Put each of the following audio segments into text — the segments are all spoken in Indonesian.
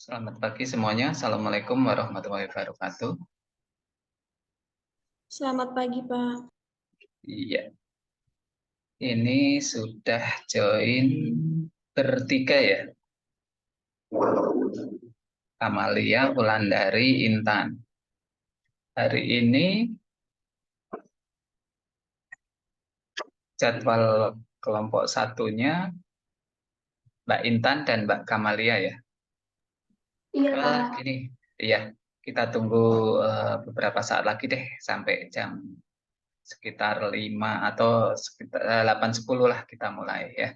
Selamat pagi semuanya. Assalamualaikum warahmatullahi wabarakatuh. Selamat pagi, Pak. Iya, ini sudah join bertiga ya. Amalia, Wulandari, Intan. Hari ini jadwal kelompok satunya Mbak Intan dan Mbak Kamalia ya. Iya, Pak. Gini, iya, kita tunggu beberapa saat lagi deh sampai jam sekitar 5 atau sekitar 8.10 lah kita mulai ya.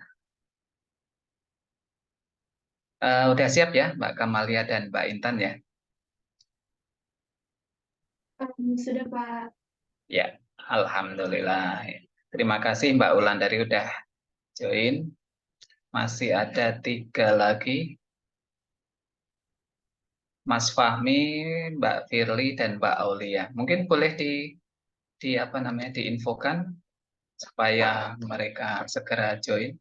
Udah siap ya Mbak Kamalia dan Mbak Intan ya? Sudah, Pak. Ya, alhamdulillah. Terima kasih Mbak Wulandari udah join. Masih ada tiga lagi, Mas Fahmi, Mbak Firly, dan Mbak Aulia. Mungkin boleh di apa namanya diinfokan supaya mereka segera join.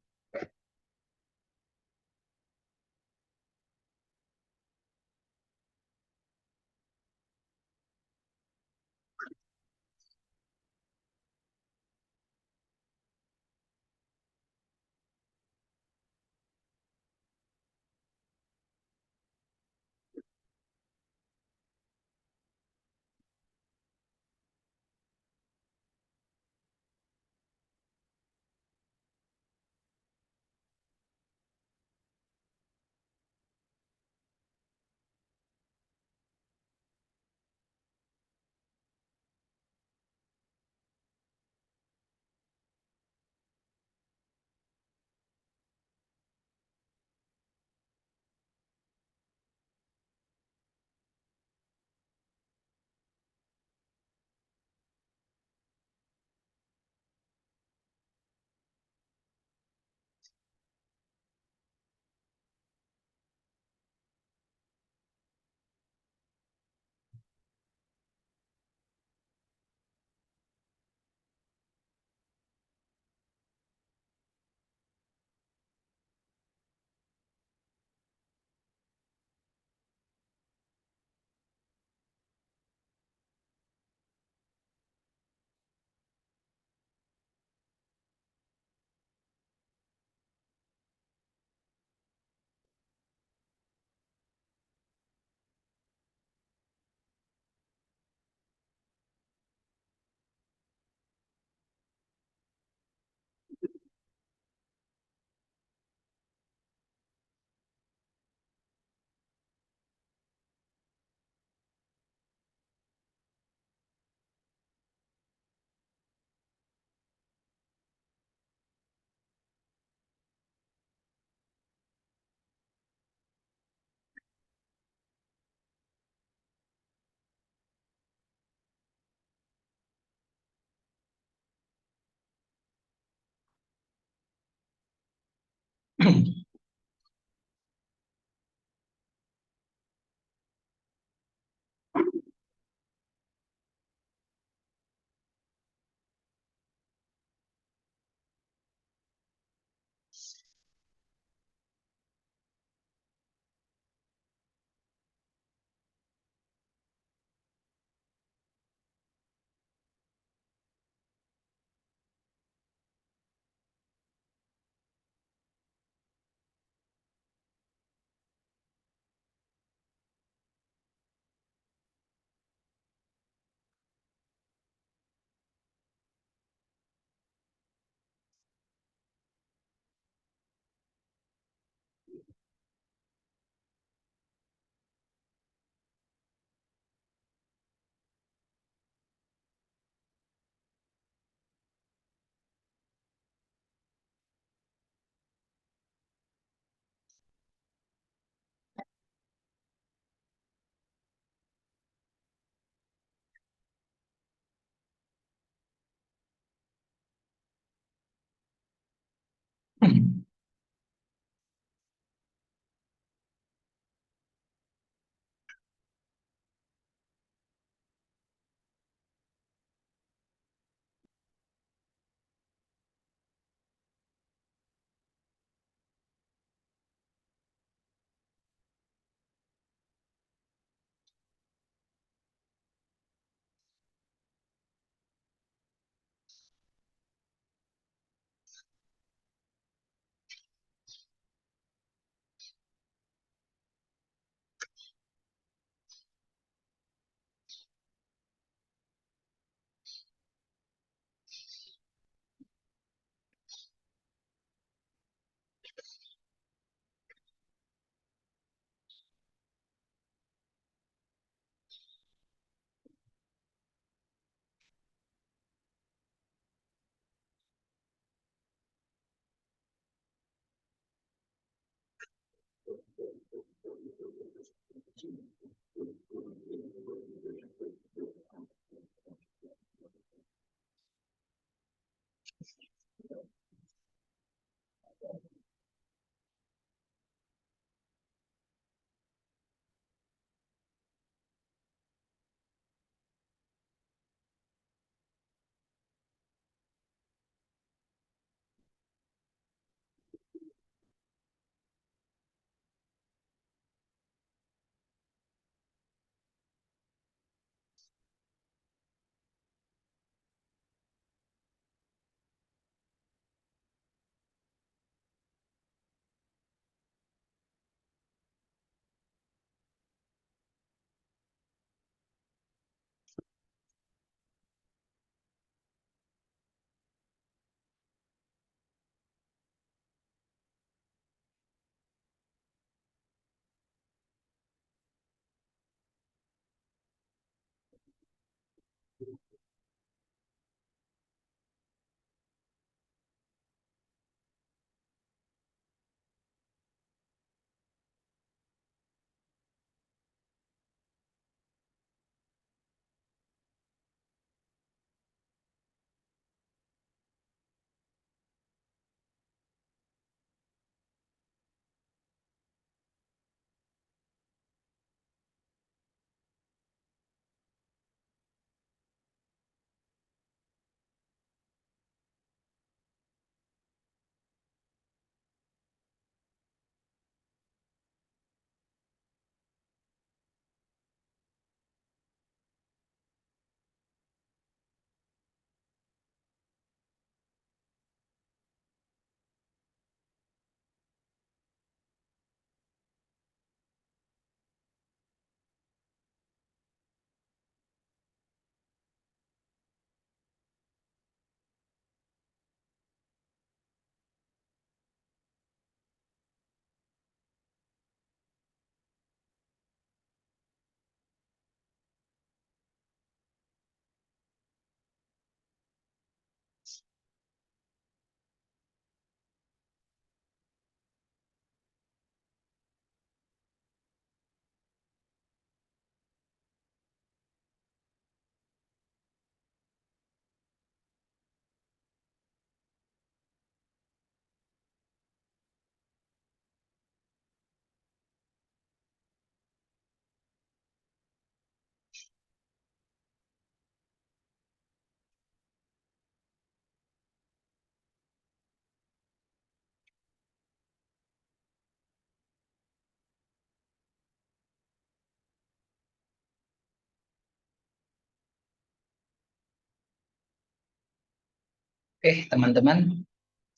Oke, teman-teman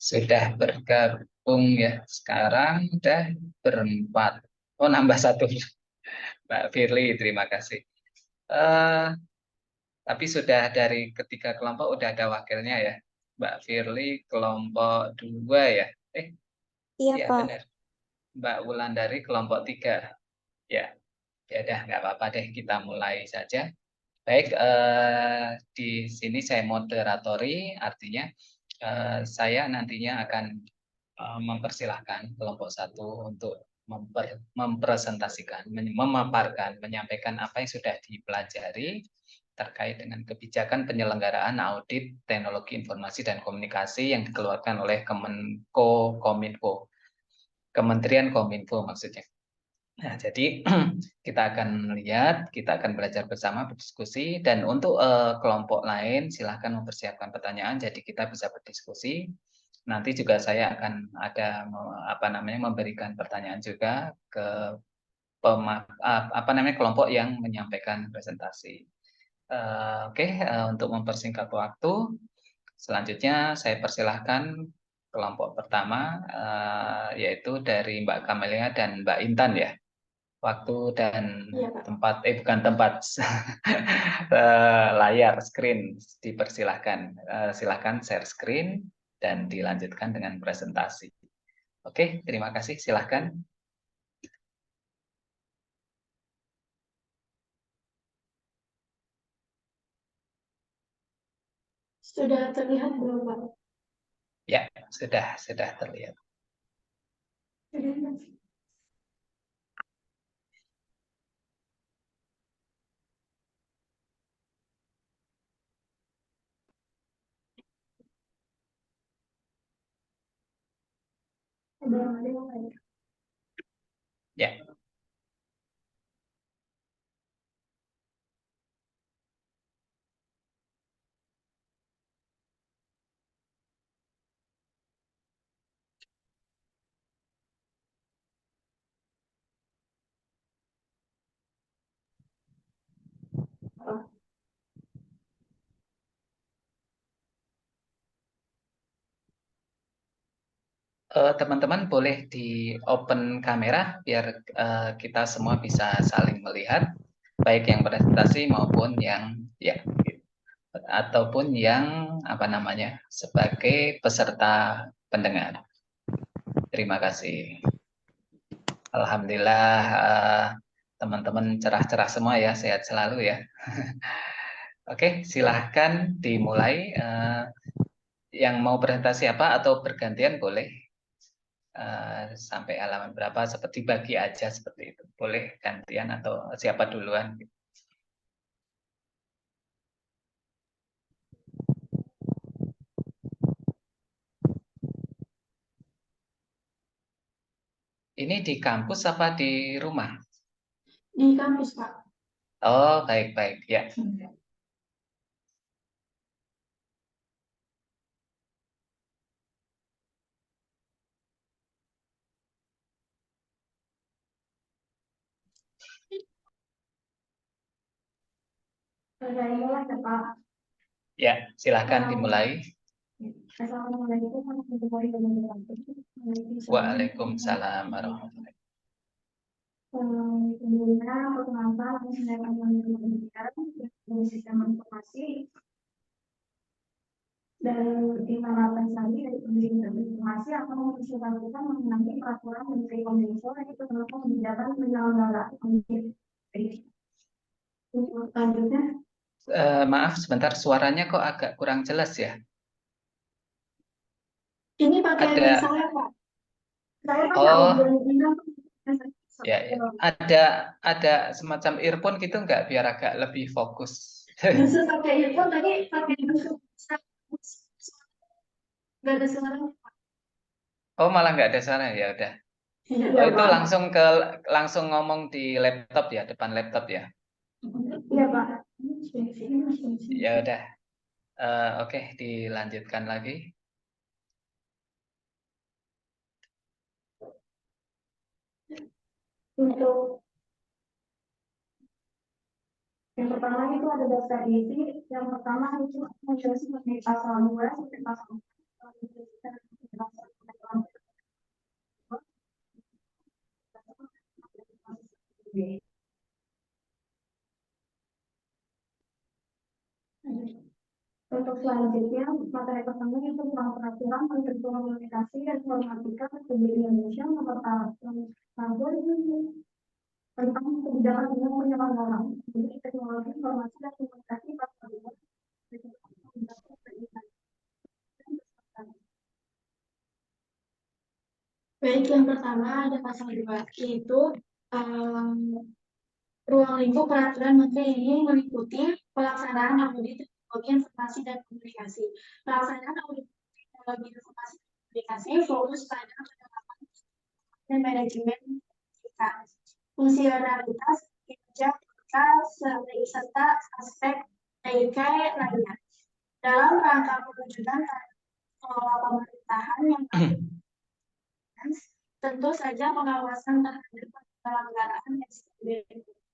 sudah bergabung ya. Sekarang udah berempat. Oh, nambah satu. Mbak Firly, terima kasih. Eh, tapi sudah dari ketiga kelompok udah ada wakilnya ya. Mbak Firly kelompok 2 ya. Iya, Ya Pak. benar. Mbak Wulandari kelompok 3. Ya, ya udah nggak apa-apa deh, kita mulai saja. Baik, di sini saya moderatori, artinya saya nantinya akan mempersilahkan kelompok 1 untuk mempresentasikan, memaparkan, menyampaikan apa yang sudah dipelajari terkait dengan kebijakan penyelenggaraan audit teknologi informasi dan komunikasi yang dikeluarkan oleh Kominfo, Kementerian Kominfo maksudnya. Nah, jadi kita akan lihat, kita akan belajar bersama, berdiskusi, dan untuk kelompok lain silahkan mempersiapkan pertanyaan, jadi kita bisa berdiskusi. Nanti juga saya akan ada memberikan pertanyaan juga ke kelompok yang menyampaikan presentasi. Oke, untuk mempersingkat waktu, selanjutnya saya persilahkan kelompok pertama, yaitu dari Mbak Kamelia dan Mbak Intan ya. Waktu dan Iya, Pak. tempat, bukan tempat, layar, screen, dipersilahkan. Silahkan share screen dan dilanjutkan dengan presentasi. Oke, terima kasih. Silahkan. Sudah terlihat belum, Pak? Ya, sudah terlihat. Sudah. Sudah. Ya, teman-teman boleh di open kamera biar kita semua bisa saling melihat, baik yang presentasi maupun yang ya, ataupun yang sebagai peserta pendengar. Terima kasih. Alhamdulillah, teman-teman cerah-cerah semua ya, sehat selalu ya. Oke, silahkan dimulai. Yang mau presentasi apa atau bergantian boleh. Sampai halaman berapa seperti bagi aja seperti itu. Boleh gantian atau siapa duluan. Ini di kampus apa di rumah? Di kampus, Pak. Oh, baik-baik ya. Saya mulai ya, Pak. Ya, silahkan dimulai. Assalamualaikum warahmatullahi wabarakatuh. Waalaikumsalam warahmatullahi. Sebelumnya, perkenalkan, saya akan dari sistem informasi dan diharapkan saya dari pendidikan informasi akan mempersiapkan mengenai peraturan Menteri Kominfo yaitu tentang kebijakan penyelenggaraan audit. Untuk selanjutnya, Maaf sebentar, suaranya kok agak kurang jelas ya. ini pakai Ada, mic saya, Pak. Saya pakai oh audio ini. ya, ada semacam earphone gitu nggak biar agak lebih fokus. Justru pakai earphone tadi pakai nggak ada suara. Oh malah nggak ada suara ya udah. Iya, Oh itu Pak. langsung ngomong di laptop ya, depan laptop ya. Iya, Pak. Ya udah. Oke, dilanjutkan lagi. Untuk yang pertama itu ada daftar isi. Yang pertama itu menjelaskan mengenai pasal 2 sampai pasal 4. Untuk selanjutnya, materi pertama itu tentang peraturan Menteri Komunikasi dan Informatika Republik Indonesia nomor tahun tentang kebijakan umum penyelenggaraan teknologi informasi dan komunikasi pasal 2. Baik, yang pertama ada pasal 2, yaitu ruang lingkup peraturan menteri ini meliputi pelaksanaan audit teknologi informasi dan komunikasi. Pelaksanaan audit teknologi informasi dan komunikasi fokus pada penerapan dan manajemen kita, fungsionalitas, kinerja kita, serta aspek TIK lainnya. Dalam rangka mewujudkan kelola pemerintahan yang tentu saja pengawasan terhadap penyelenggaraan SPB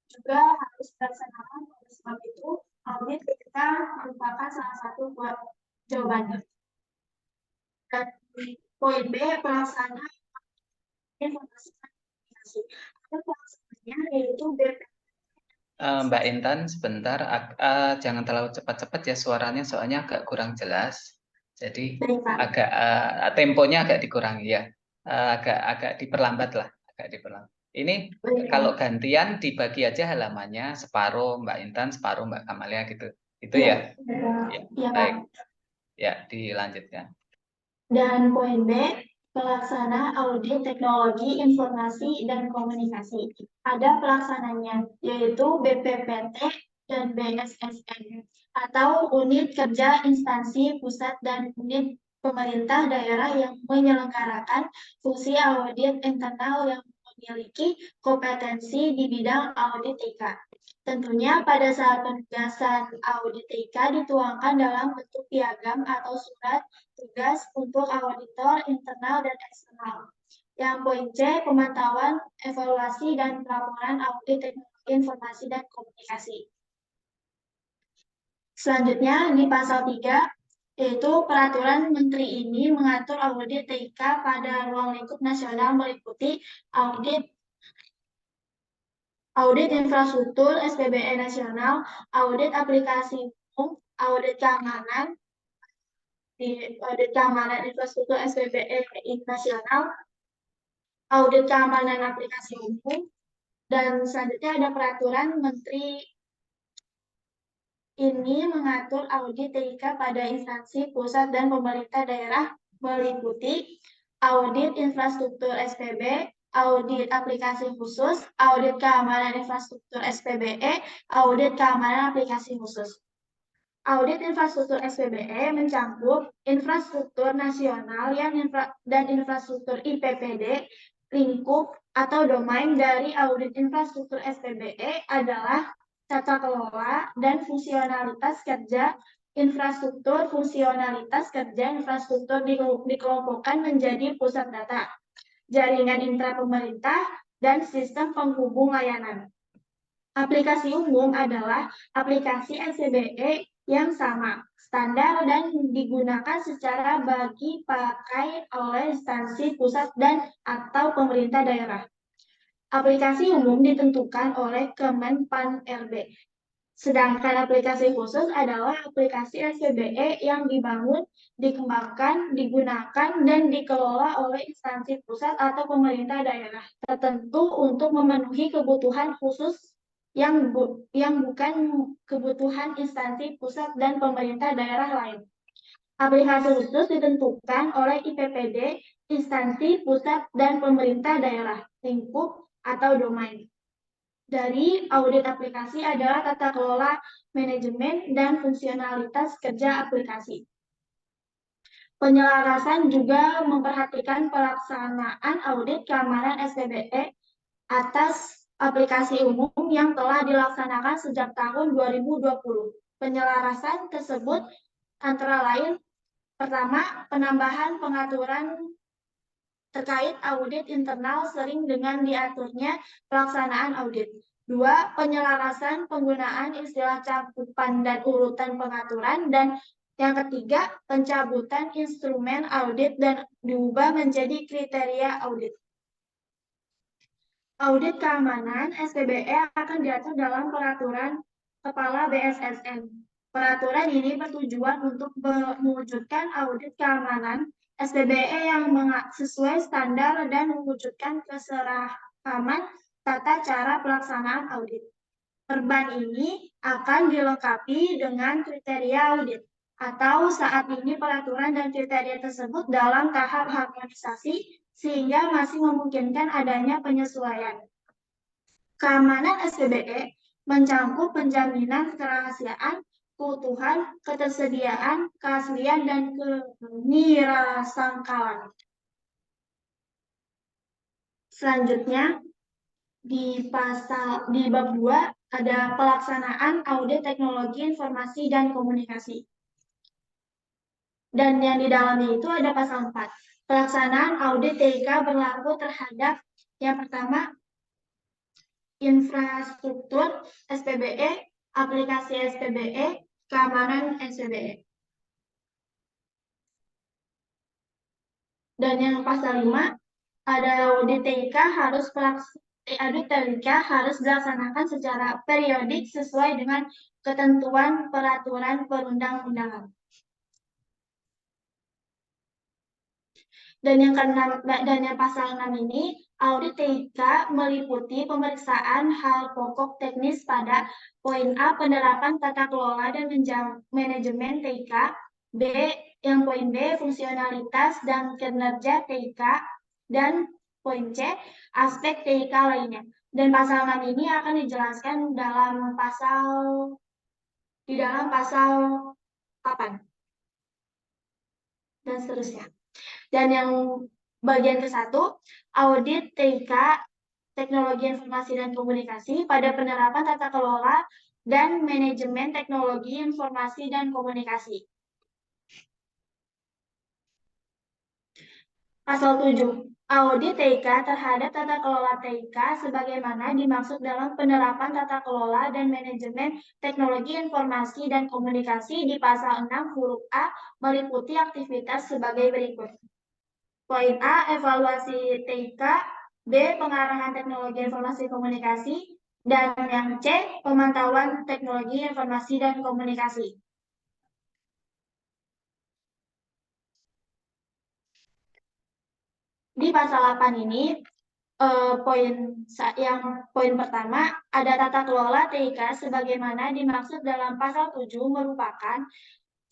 juga harus dilaksanakan. Oleh sebab itu, audit kita merupakan salah satu jawabannya. Dan poin B, pelaksanaan informasi dan komunikasi. Ada pelaksananya yaitu BP. Mbak Intan, sebentar, jangan terlalu cepat-cepat ya suaranya, soalnya agak kurang jelas. Jadi agak temponya agak dikurangi ya, agak diperlambat lah, agak diperlambat. Ini kalau gantian dibagi aja halamannya, separuh Mbak Intan, separuh Mbak Kamalia gitu, itu ya. Ya, baik, ya dilanjutkan. Dan poin B, pelaksana audit teknologi informasi dan komunikasi. Ada pelaksananya, yaitu BPPT dan BSSN, atau unit kerja instansi pusat dan unit pemerintah daerah yang menyelenggarakan fungsi audit internal yang memiliki kompetensi di bidang audit TIK. Tentunya pada saat penugasan audit TIK dituangkan dalam bentuk piagam atau surat tugas untuk auditor internal dan eksternal. Yang poin C, pemantauan, evaluasi, dan pelaporan audit teknologi informasi dan komunikasi. Selanjutnya di pasal 3, yaitu peraturan menteri ini mengatur audit TIK pada ruang lingkup nasional meliputi audit infrastruktur SPBE nasional, audit aplikasi umum, audit keamanan, audit keamanan infrastruktur SPBE nasional, audit keamanan aplikasi umum, dan selanjutnya ada peraturan menteri ini mengatur audit TIK pada instansi pusat dan pemerintah daerah meliputi audit infrastruktur SPB, audit aplikasi khusus, audit keamanan infrastruktur SPBE, audit keamanan aplikasi khusus. Audit infrastruktur SPBE mencakup infrastruktur nasional dan infrastruktur IPPD, lingkup atau domain dari audit infrastruktur SPBE adalah tata kelola dan fungsionalitas kerja infrastruktur. Fungsionalitas kerja infrastruktur dikelompokkan menjadi pusat data, jaringan intra pemerintah, dan sistem penghubung layanan. Aplikasi umum adalah aplikasi SPBE yang sama, standar, dan digunakan secara bagi pakai oleh instansi pusat dan atau pemerintah daerah. Aplikasi umum ditentukan oleh Kemenpan-RB. Sedangkan aplikasi khusus adalah aplikasi SPBE yang dibangun, dikembangkan, digunakan, dan dikelola oleh instansi pusat atau pemerintah daerah tertentu untuk memenuhi kebutuhan khusus yang bukan kebutuhan instansi pusat dan pemerintah daerah lain. Aplikasi khusus ditentukan oleh IPPD, instansi pusat dan pemerintah daerah, lingkup atau domain. Dari audit aplikasi adalah tata kelola, manajemen, dan fungsionalitas kerja aplikasi. Penyelarasan juga memperhatikan pelaksanaan audit keamanan SPBE atas aplikasi umum yang telah dilaksanakan sejak tahun 2020. Penyelarasan tersebut antara lain: pertama, penambahan pengaturan terkait audit internal sering dengan diaturnya pelaksanaan audit. Dua, penyelarasan penggunaan istilah cakupan dan urutan pengaturan. Dan yang ketiga, pencabutan instrumen audit dan diubah menjadi kriteria audit. Audit keamanan SPBE akan diatur dalam peraturan Kepala BSSN. Peraturan ini bertujuan untuk mewujudkan audit keamanan SPBE yang sesuai standar dan mewujudkan keserakaman tata cara pelaksanaan audit. Perban ini akan dilengkapi dengan kriteria audit, atau saat ini peraturan dan kriteria tersebut dalam tahap harmonisasi sehingga masih memungkinkan adanya penyesuaian. Keamanan SPBE mencakup penjaminan kerahasiaan, keutuhan, ketersediaan, keaslian, dan kenirasangkalan. Selanjutnya, di bab 2 ada pelaksanaan audit teknologi informasi dan komunikasi. Dan yang di dalamnya itu ada pasal 4. Pelaksanaan audit TIK berlaku terhadap yang pertama, infrastruktur SPBE, aplikasi SPBE, keamanan SPBE. Dan yang pasal 5 ada audit TIK harus dilaksanakan secara periodik sesuai dengan ketentuan peraturan perundang-undangan. Dan yang pasal 6 ini, audit TIK meliputi pemeriksaan hal pokok teknis pada poin A, penerapan tata kelola dan manajemen TIK, B, yang poin B, fungsionalitas dan kinerja TIK, dan poin C, aspek TIK lainnya. Dan pasal 6 ini akan dijelaskan di dalam pasal 8 dan seterusnya. Dan yang bagian ke-1, audit TIK teknologi informasi dan komunikasi pada penerapan tata kelola dan manajemen teknologi informasi dan komunikasi. Pasal 7, audit TIK terhadap tata kelola TIK sebagaimana dimaksud dalam penerapan tata kelola dan manajemen teknologi informasi dan komunikasi di pasal 6 huruf A meliputi aktivitas sebagai berikut. Poin A, evaluasi TIK, B, pengarahan teknologi informasi komunikasi, dan yang C, pemantauan teknologi informasi dan komunikasi. Di pasal 8 ini, Poin pertama, ada tata kelola TIK sebagaimana dimaksud dalam pasal 7 merupakan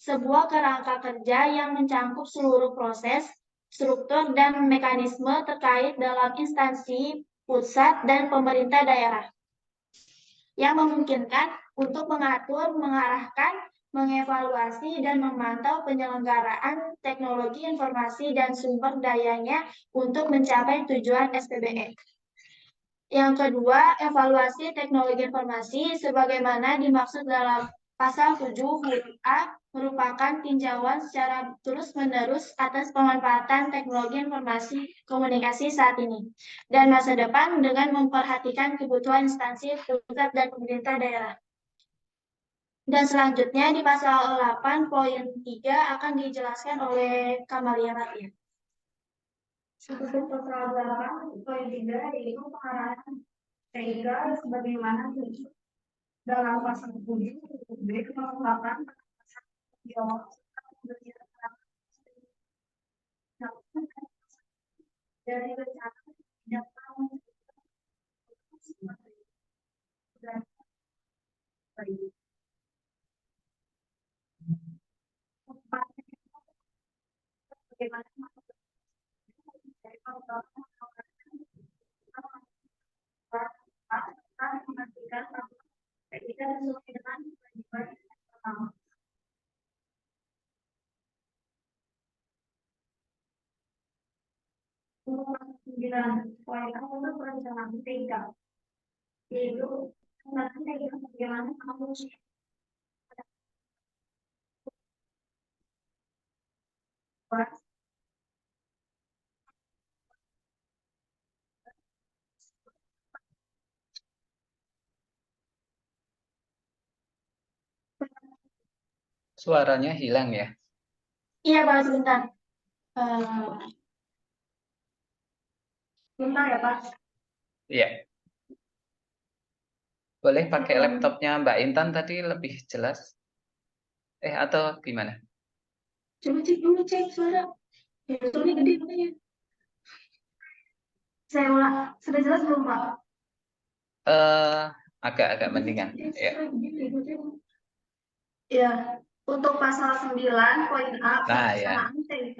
sebuah kerangka kerja yang mencakup seluruh proses, struktur, dan mekanisme terkait dalam instansi pusat dan pemerintah daerah yang memungkinkan untuk mengatur, mengarahkan, mengevaluasi, dan memantau penyelenggaraan teknologi informasi dan sumber dayanya untuk mencapai tujuan SPBE. Yang kedua, evaluasi teknologi informasi sebagaimana dimaksud dalam pasal 7 huruf A merupakan tinjauan secara terus-menerus atas pemanfaatan teknologi informasi komunikasi saat ini dan masa depan dengan memperhatikan kebutuhan instansi pusat dan pemerintah daerah. Dan selanjutnya di pasal 8 poin 3 akan dijelaskan oleh Kamalia Ratia. Untuk pasal 8 poin 3 yaitu pengarahan TIK sebagaimana dalam pasal 7 B merupakan dari rencana tidak tahu dan baik. Bagaimana memastikan bahwa kita sesuai dengan kewajiban pertama. Sembilan poin untuk perencanaan TIK yaitu bagaimana kamu Suaranya hilang ya? Iya, Pak, sebentar. Bentar ya, Pak. Iya. Boleh pakai laptopnya Mbak Intan tadi lebih jelas? Atau gimana? Coba cek dulu, cek suara. Ya, suaranya gede makanya. Saya ulang. Sudah jelas belum, Pak? Agak-agak mendingan. Ya. Ya, untuk pasal 9 poin A Nah, perencanaan TIK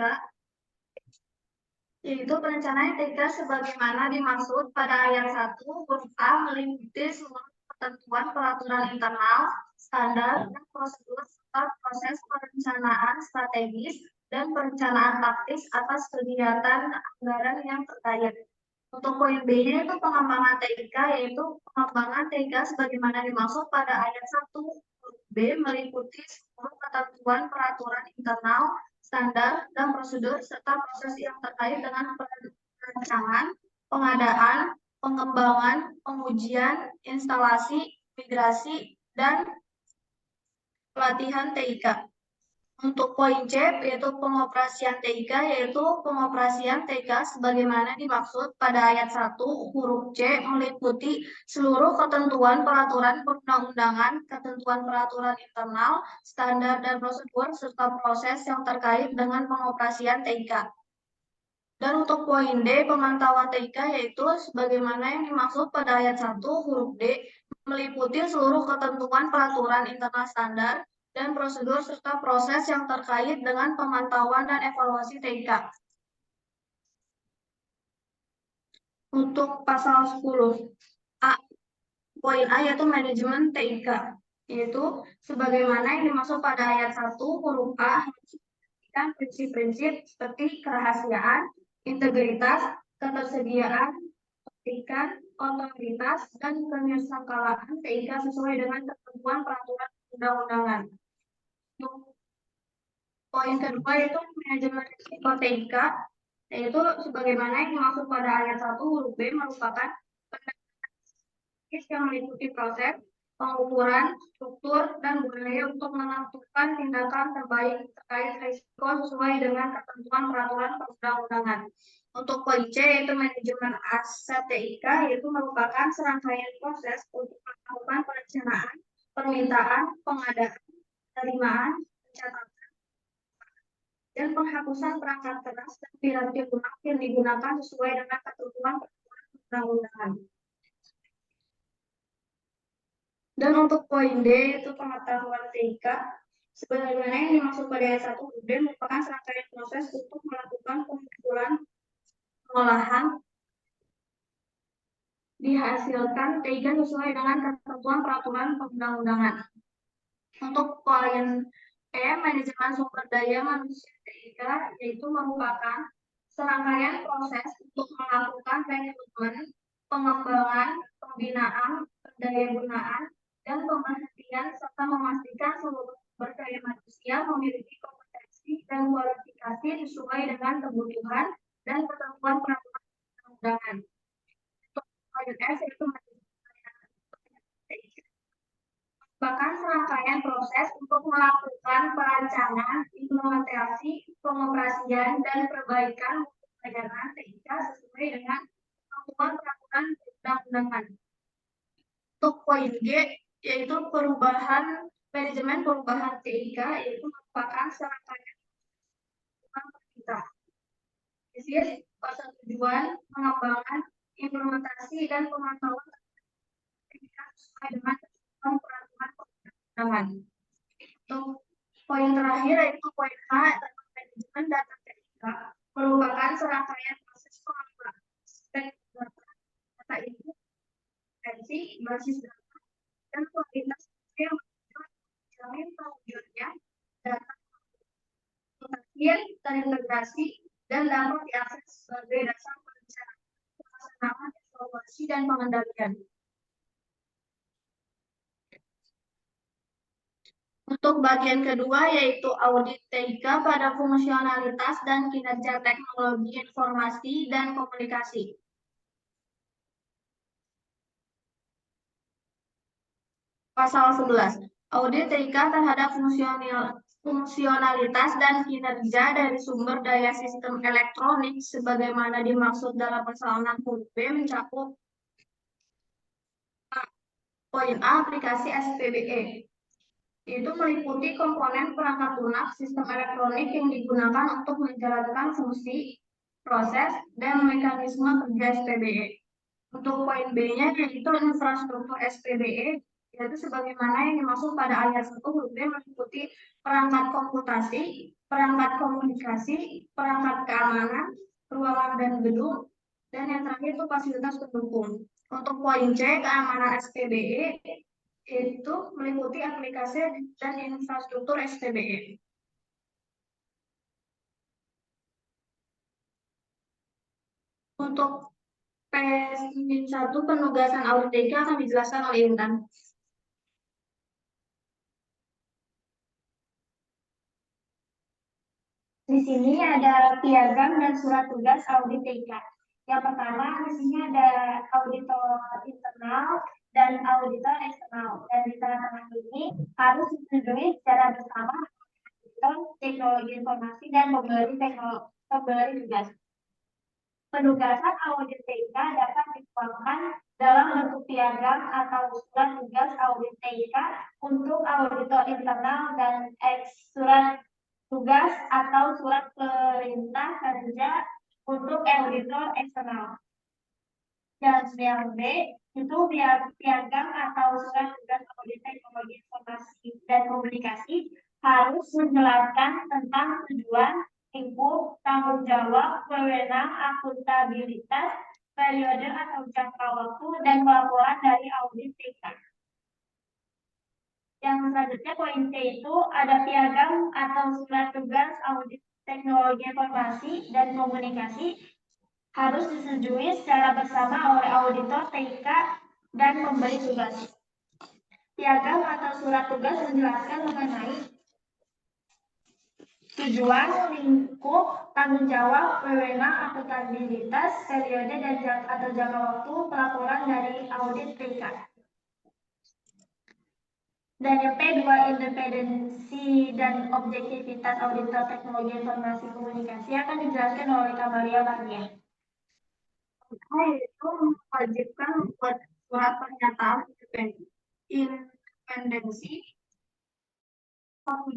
yaitu perencanaan TIK sebagaimana dimaksud pada ayat 1 huruf A meliputi seluruh ketentuan peraturan internal, standar, dan prosedur serta proses perencanaan strategis dan perencanaan taktis atas kegiatan anggaran yang terkait. Untuk poin B-nya itu pengembangan TIK, yaitu pengembangan TIK sebagaimana dimaksud pada ayat 1 huruf B meliputi seluruh ketentuan peraturan internal, standar, dan prosedur serta proses yang terkait dengan perancangan, pengadaan, pengembangan, pengujian, instalasi, migrasi, dan pelatihan TIK. Untuk poin C, yaitu pengoperasian TIK, yaitu pengoperasian TIK sebagaimana dimaksud pada ayat 1 huruf C meliputi seluruh ketentuan peraturan perundang-undangan, ketentuan peraturan internal, standar dan prosedur, serta proses yang terkait dengan pengoperasian TIK. Dan untuk poin D, pemantauan TIK, yaitu sebagaimana yang dimaksud pada ayat 1 huruf D meliputi seluruh ketentuan peraturan internal standar, dan prosedur serta proses yang terkait dengan pemantauan dan evaluasi TIK. Untuk pasal 10 A, poin A yaitu manajemen TIK, yaitu sebagaimana yang dimaksud pada ayat 1 huruf A dan prinsip-prinsip seperti kerahasiaan, integritas, ketersediaan, etikan, otoritas, dan keniscayaan TIK sesuai dengan ketentuan peraturan undang-undangan. Poin kedua yaitu manajemen risiko TIK, yaitu sebagaimana yang dimaksud pada ayat 1 huruf B merupakan yang meliputi proses, pengukuran, struktur, dan budaya untuk menentukan tindakan terbaik terkait risiko sesuai dengan ketentuan peraturan perundang-undangan. Untuk poin C yaitu manajemen aset TIK, yaitu merupakan serangkaian proses untuk melakukan perencanaan, permintaan, pengadaan, penerimaan, pencatatan, dan penghapusan perangkat keras dan piranti lunak yang digunakan sesuai dengan ketentuan perundang-undangan. Dan untuk poin D, itu pengetahuan TIK, sebagaimana yang dimaksud pada ayat 1 UUD merupakan serangkaian proses untuk melakukan pengumpulan, pengolahan, dihasilkan TIK sesuai dengan ketentuan peraturan perundang-undangan. Untuk poin E, manajemen sumber daya manusia TIK, yaitu merupakan serangkaian proses untuk melakukan rekrutmen, pengembangan, pembinaan, pendayagunaan, dan pemerhatian serta memastikan seluruh sumber daya manusia memiliki kompetensi dan kualifikasi sesuai dengan kebutuhan dan ketentuan peraturan perundang-undangan. Poin S yaitu bahkan serangkaian proses untuk melakukan perancangan, implementasi, pengoperasian, dan perbaikan pelayanan TIK sesuai dengan ketentuan peraturan perundang-undangan. Untuk poin G, yaitu perubahan manajemen perubahan TIK, yaitu merupakan serangkaian kita. Persetujuan, pengembangan, implementasi, dan pemantauan TIK sesuai dengan peraturan perundang-undangan. Untuk poin terakhir yaitu poin H tentang manajemen data TIK, merupakan serangkaian proses pengembangan data itu, potensi, basis data, dan kualitas yang menjamin terwujudnya data terintegrasi dan dapat diakses sebagai dasar perencanaan, pelaksanaan, evaluasi, dan pengendalian. Untuk bagian kedua yaitu audit TIK pada fungsionalitas dan kinerja teknologi informasi dan komunikasi. Pasal 11. Audit TIK terhadap fungsionalitas dan kinerja dari sumber daya sistem elektronik sebagaimana dimaksud dalam pasal 6 huruf B mencakup poin A, aplikasi SPBE. Itu meliputi komponen perangkat lunak sistem elektronik yang digunakan untuk menjalankan fungsi, proses, dan mekanisme kerja SPBE. Untuk poin B-nya yaitu infrastruktur SPBE, yaitu sebagaimana yang dimaksud pada ayat 1 huruf B meliputi perangkat komputasi, perangkat komunikasi, perangkat keamanan, ruangan dan gedung, dan yang terakhir itu fasilitas pendukung. Untuk poin C, keamanan SPBE, itu meliputi aplikasi dan infrastruktur SPBE. Untuk P1 penugasan audit TIK akan dijelaskan oleh Intan. Di sini ada piagam dan surat tugas audit TIK. Yang pertama di sini ada auditor internal dan auditor eksternal. Dan di tengah-tengah ini harus disetujui secara bersama teknologi informasi dan pemberi tugas. Penugasan audit TIK dapat dituangkan dalam bentuk piagam atau surat tugas audit TIK untuk auditor internal dan surat tugas atau surat perintah kerja untuk auditor eksternal. Dan yang B itu piagam atau surat tugas audit teknologi informasi dan komunikasi harus menjelaskan tentang tujuan, lingkup, tanggung jawab, wewenang, akuntabilitas, periode atau jangka waktu, dan pelaporan dari audit TIK. Yang selanjutnya poin C itu ada piagam atau surat tugas audit teknologi informasi dan komunikasi harus disetujui secara bersama oleh auditor TIK dan pemberi tugas. Piagam atau surat tugas menjelaskan mengenai tujuan, lingkup, tanggung jawab, wewenang, akuntabilitas, periode dan jangka waktu pelaporan dari audit TIK. Dan yang P2, independensi dan objektivitas auditor teknologi informasi komunikasi akan dijelaskan oleh Kamalia Mardia. Yaitu mewajibkan membuat surat pernyataan independensi,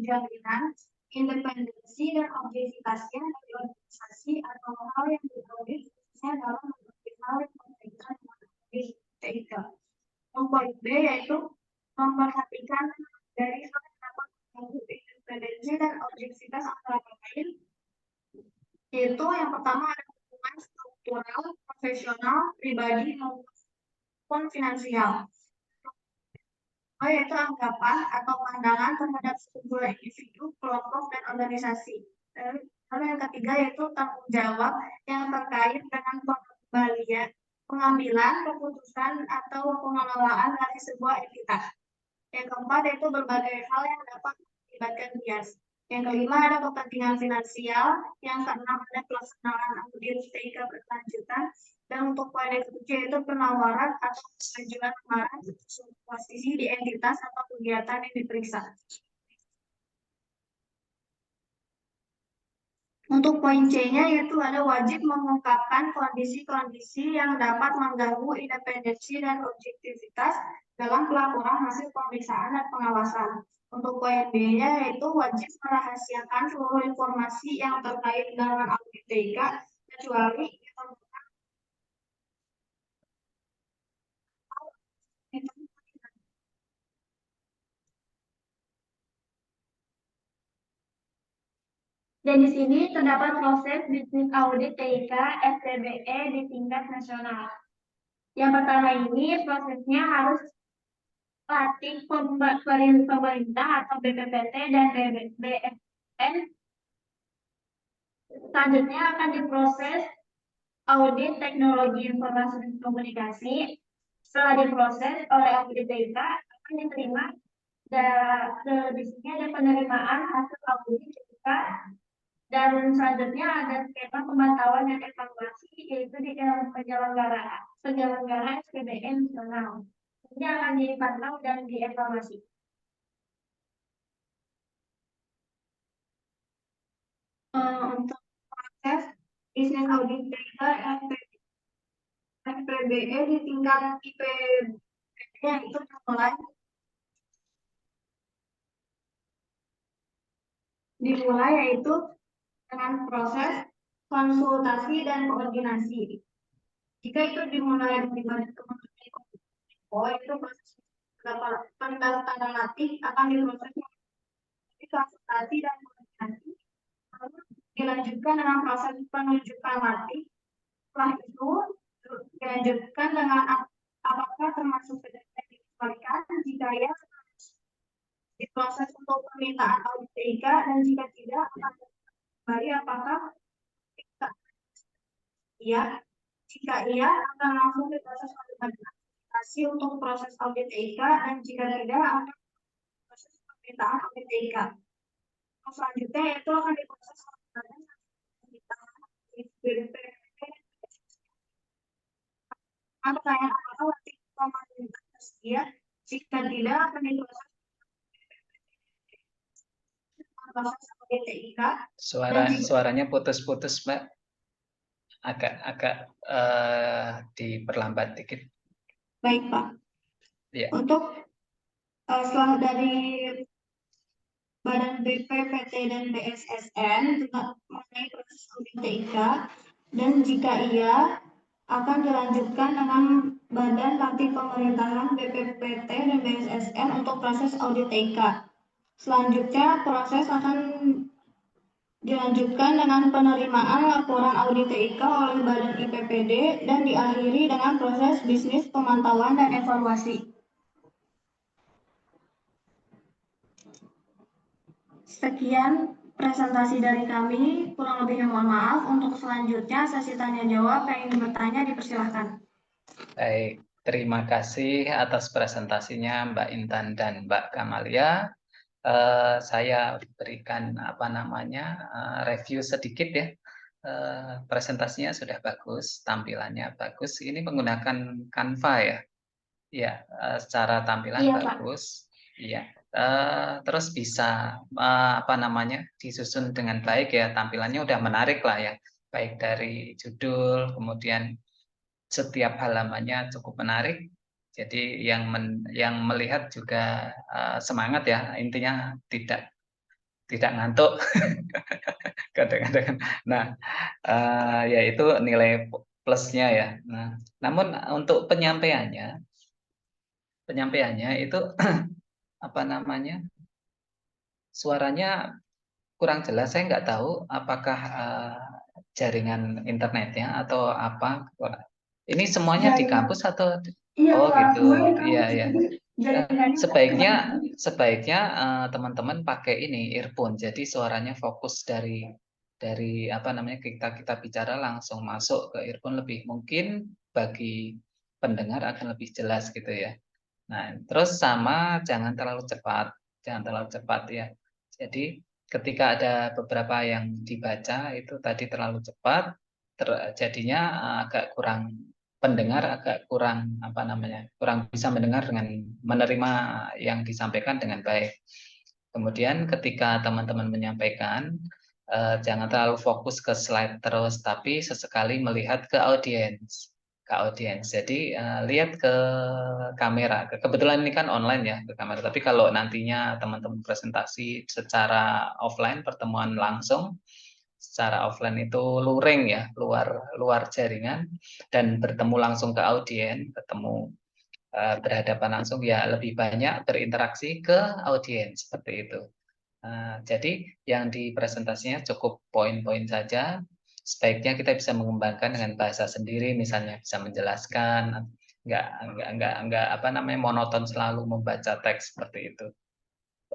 jaminan, independensi dan objektivitasnya dari organisasi atau hal yang diaudit khususnya dalam bentuk hal yang berkaitan poin B yaitu memperhatikan dari hal yang dapat mengganggu independensi dan objektivitas antara lain, yaitu yang pertama ada hubungan struktural, profesional, pribadi maupun finansial. Yaitu anggapan atau pandangan terhadap sebuah individu, kelompok, dan organisasi. Lalu yang ketiga yaitu tanggung jawab yang terkait dengan pengambilan keputusan atau pengelolaan dari sebuah entitas. Yang keempat yaitu berbagai hal yang dapat mengakibatkan bias. Yang kelima ada kepentingan finansial, yang keenam ada pelaksanaan audit TIK berkelanjutan, dan untuk poin yang ketujuh yaitu penawaran atau pengajuan lamaran posisi di entitas atau kegiatan yang diperiksa. Untuk poin C-nya yaitu ada wajib mengungkapkan kondisi-kondisi yang dapat mengganggu independensi dan objektivitas dalam pelaporan hasil pemeriksaan dan pengawasan. Untuk poin B-nya yaitu wajib merahasiakan seluruh informasi yang terkait dengan audit TIK kecuali dan di sini terdapat proses bisnis audit TIK SPBE di tingkat nasional. Yang pertama ini prosesnya harus latih pemerintah atau BPPT dan BSN. Selanjutnya akan diproses audit teknologi informasi dan komunikasi. Setelah diproses oleh audit TIK akan diterima di sini ada penerimaan hasil audit TIK. Dan selanjutnya ada skema pemantauan dan evaluasi yaitu di penyelenggara SPBE nasional. Ini akan dipantau dan dievaluasi. Untuk proses bisnis audit TIK SPBE di tingkat IPB itu dimulai yaitu dengan proses konsultasi dan koordinasi. Jika itu dimulai dari Kementerian itu proses pendaftaran latih akan diproses konsultasi dan koordinasi, lalu dilanjutkan dengan proses penunjukan latih. Setelah itu dilanjutkan dengan apakah termasuk sedang dikecualikan jika ya diproses untuk permintaan audit TIK dan jika tidak akan kembali apakah iya. Jika iya akan langsung diproses administrasi untuk proses audit TIK dan jika tidak akan proses permintaan audit TIK. Selanjutnya itu akan diproses pertanyaan apakah wajib pemerintah tersedia, jika tidak akan diproses audit TIK. Suaranya putus-putus, Mbak. Agak diperlambat dikit. Baik, Pak. Ya. Untuk setelah dari Badan BPPT dan BSSN mengenai proses audit TIK, dan jika iya akan dilanjutkan dengan Badan Latih Pemerintahan BPPT dan BSSN untuk proses audit TIK. Selanjutnya proses akan dilanjutkan dengan penerimaan laporan audit TIK oleh Badan IPPD dan diakhiri dengan proses bisnis pemantauan dan evaluasi. Sekian presentasi dari kami, kurang lebihnya mohon maaf. Untuk selanjutnya sesi tanya jawab, yang ingin bertanya dipersilahkan. Baik, terima kasih atas presentasinya Mbak Intan dan Mbak Kamalia. Saya berikan review sedikit ya. Presentasinya sudah bagus, tampilannya bagus. Ini menggunakan Canva ya. Ya, secara tampilan bagus. Iya. Terus bisa disusun dengan baik ya, tampilannya udah menarik lah ya, baik dari judul, kemudian setiap halamannya cukup menarik, jadi yang melihat juga semangat ya, intinya tidak ngantuk kadang-kadang. Nah, ya itu nilai plusnya ya. Nah, namun untuk penyampaiannya penyampaiannya itu apa namanya, suaranya kurang jelas. Saya nggak tahu apakah jaringan internetnya atau apa. Ini semuanya di Jaringan. kampus atau? Iya, Oh kelas gitu, 2 di iya kampus, ya. jadi jaringannya nggak Sebaiknya kemana-mana. sebaiknya teman-teman pakai ini earphone, jadi suaranya fokus dari apa namanya, kita kita bicara langsung masuk ke earphone, lebih mungkin bagi pendengar akan lebih jelas gitu ya. Nah, terus sama jangan terlalu cepat, jangan terlalu cepat ya. Jadi ketika ada beberapa yang dibaca itu tadi terlalu cepat, jadinya agak kurang, pendengar agak kurang apa namanya, kurang bisa mendengar dengan menerima yang disampaikan dengan baik. Kemudian ketika teman-teman menyampaikan, jangan terlalu fokus ke slide terus, tapi sesekali melihat ke audiens, ke audiens. Jadi lihat ke kamera. Kebetulan ini kan online ya, ke kamera. Tapi kalau nantinya teman-teman presentasi secara offline, pertemuan langsung, secara offline itu luring ya, luar luar jaringan, dan bertemu langsung ke audiens, ketemu berhadapan langsung, ya lebih banyak berinteraksi ke audiens seperti itu. Jadi yang di presentasinya cukup poin-poin saja. Sebaiknya kita bisa mengembangkan dengan bahasa sendiri, misalnya bisa menjelaskan, nggak apa namanya, monoton selalu membaca teks seperti itu.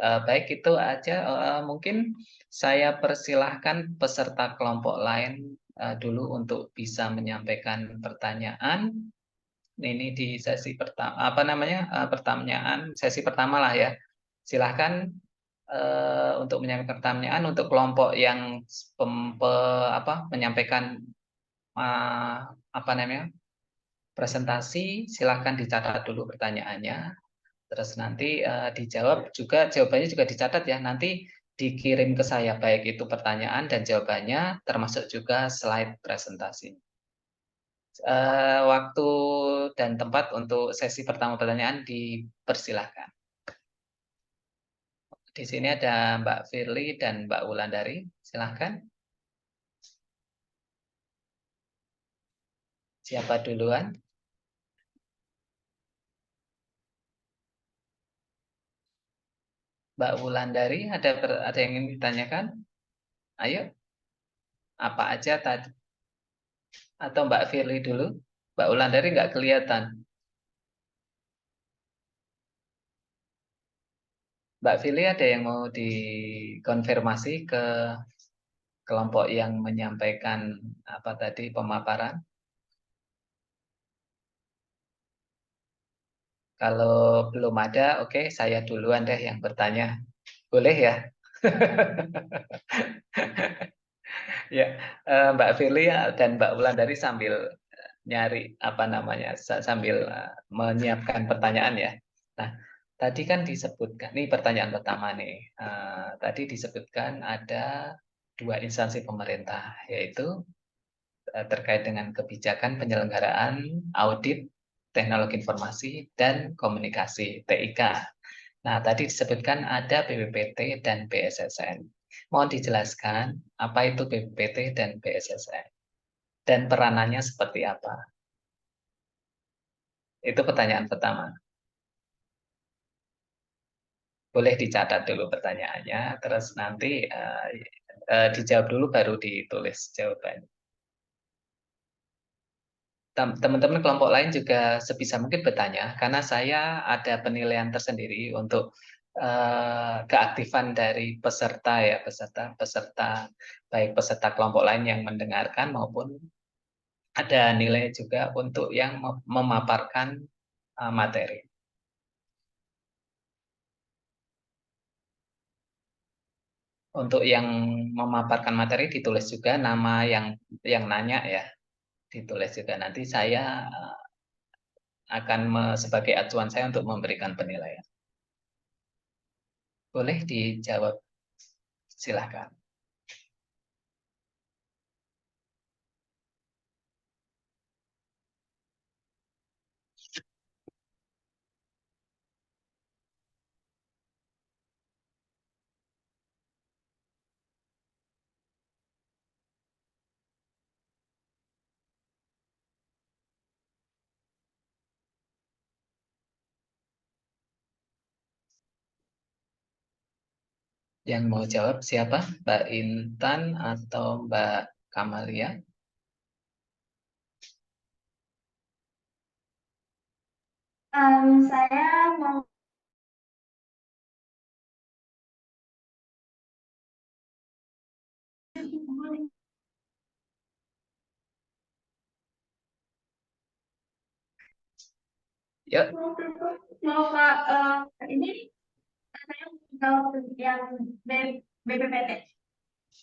Baik, itu aja. Mungkin saya persilahkan peserta kelompok lain dulu untuk bisa menyampaikan pertanyaan. Ini di sesi pertama, apa namanya, pertanyaan sesi pertama lah ya. Silahkan untuk menyampaikan pertanyaan untuk kelompok yang menyampaikan eh, apa namanya, presentasi, silahkan dicatat dulu pertanyaannya, terus nanti dijawab juga, jawabannya juga dicatat ya, nanti dikirim ke saya, baik itu pertanyaan dan jawabannya, termasuk juga slide presentasi. Waktu dan tempat untuk sesi pertama pertanyaan dipersilahkan. Di sini ada Mbak Firly dan Mbak Wulandari, silahkan. Siapa duluan? Mbak Wulandari, ada yang ingin ditanyakan? Ayo, apa aja tadi? Atau Mbak Firly dulu? Mbak Wulandari nggak kelihatan. Mbak Firly, ada yang mau dikonfirmasi ke kelompok yang menyampaikan apa tadi, pemaparan? Kalau belum ada, oke, saya duluan deh yang bertanya. Boleh ya? Ya, Mbak Firly dan Mbak Wulandari sambil nyari apa namanya, sambil menyiapkan pertanyaan ya. Nah, tadi kan disebutkan, nih pertanyaan pertama nih, tadi disebutkan ada dua instansi pemerintah, yaitu terkait dengan kebijakan penyelenggaraan audit teknologi informasi dan komunikasi (TIK). Nah, tadi disebutkan ada BPPT dan BSSN. Mohon dijelaskan apa itu BPPT dan BSSN dan peranannya seperti apa? Itu pertanyaan pertama. Boleh dicatat dulu pertanyaannya, terus nanti dijawab dulu baru ditulis jawabannya. Teman-teman kelompok lain juga sebisa mungkin bertanya, karena saya ada penilaian tersendiri untuk keaktifan dari peserta ya, peserta baik peserta kelompok lain yang mendengarkan maupun ada nilai juga untuk yang memaparkan materi. Untuk yang memaparkan materi ditulis juga nama yang nanya ya, ditulis juga. Nanti saya akan sebagai acuan saya untuk memberikan penilaian. Boleh dijawab, silahkan. Yang mau jawab siapa? Mbak Intan atau Mbak Kamalia? Saya mau Yuk, mau Kak, ini saya mau jawab yang BPPT.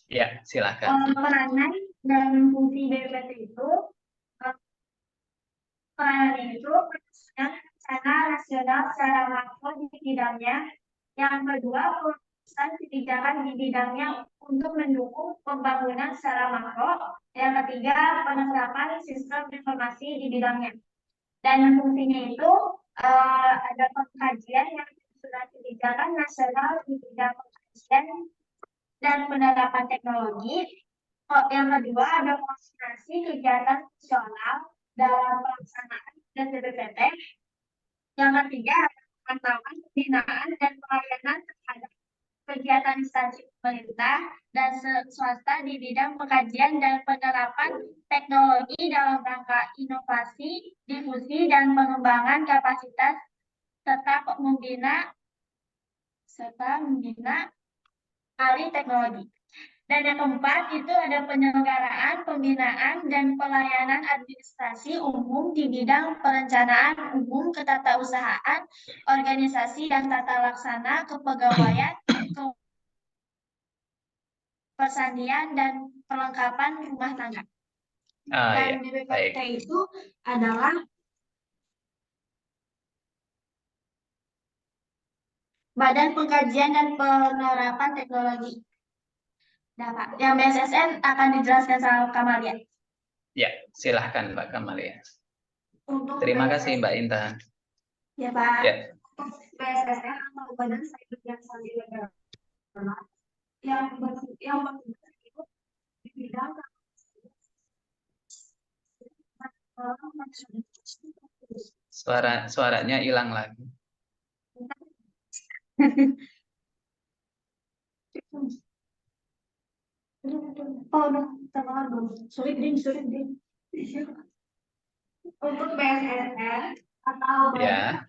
ya silakan. Peranan dan fungsi BPPT itu, eh, peranan itu penyusunan rencana nasional secara makro di bidangnya. Yang kedua, perusahaan kebijakan di bidangnya untuk mendukung pembangunan secara makro. Yang ketiga, penerapan sistem informasi di bidangnya. Dan fungsinya itu ada pengkajian yang sudah kebijakan nasional di bidang pengkajian dan penerapan teknologi. Yang kedua ada koordinasi kegiatan nasional dalam pelaksanaan dan BPPT. Yang ketiga ada pemantauan pembinaan dan pelayanan terhadap kegiatan instansi pemerintah dan swasta di bidang pengkajian dan penerapan teknologi dalam rangka inovasi, difusi, dan pengembangan kapasitas serta membina ahli teknologi. Dan yang keempat itu ada penyelenggaraan, pembinaan, dan pelayanan administrasi umum di bidang perencanaan umum, ketatausahaan, organisasi, dan tata laksana, kepegawaian, persandian, dan perlengkapan rumah tangga. Ya, Dan BPPT baik. itu adalah Badan Pengkajian dan Penerapan Teknologi. Nah, Pak, yang BSSN akan dijelaskan sama Kamalia. Ya, silahkan Mbak Kamalia. Untuk Terima kasih BSSN. Mbak Intan. Ya, Pak. Ya. BSSN atau Badan Cyber dan Sandi Negara yang bertugas itu di bidang Suaranya hilang lagi. Oh, no, sulit din. Untuk BSSN atau Ya.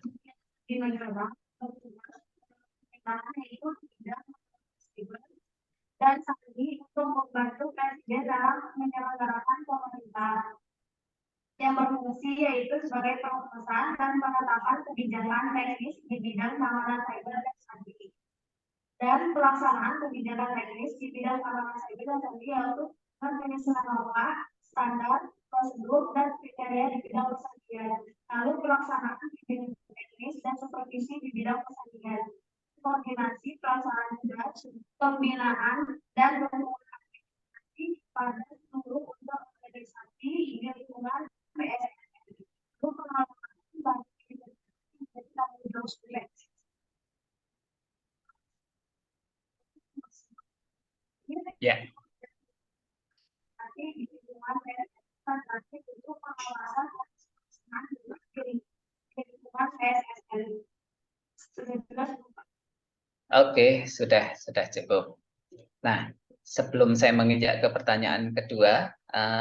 di negara itu tidak dan sandi untuk membantu presiden dalam menyelenggarakan pemerintah yang berfungsi yaitu sebagai pengurusan dan penetapan kebijakan teknis di bidang keamanan cyber dan sandi dan pelaksanaan kebijakan teknis di bidang keamanan cyber dan sandi yaitu penyusunan norma, standar, prosedur, dan kriteria di bidang persandian. Lalu pelaksanaan di bidang teknis dan supervisi di bidang persandian. Koordinasi pelaksanaan tugas, pembinaan, dan komunikasi pada seluruh untuk organisasi di lingkungan PSN. Itu pengalaman bagi tanggung jawab student. Ya. Nanti di lingkungan PSN nanti itu pengawasan di lingkungan PSN. Sudah jelas, Pak? Oke, sudah cukup. Nah, sebelum saya menginjak ke pertanyaan kedua,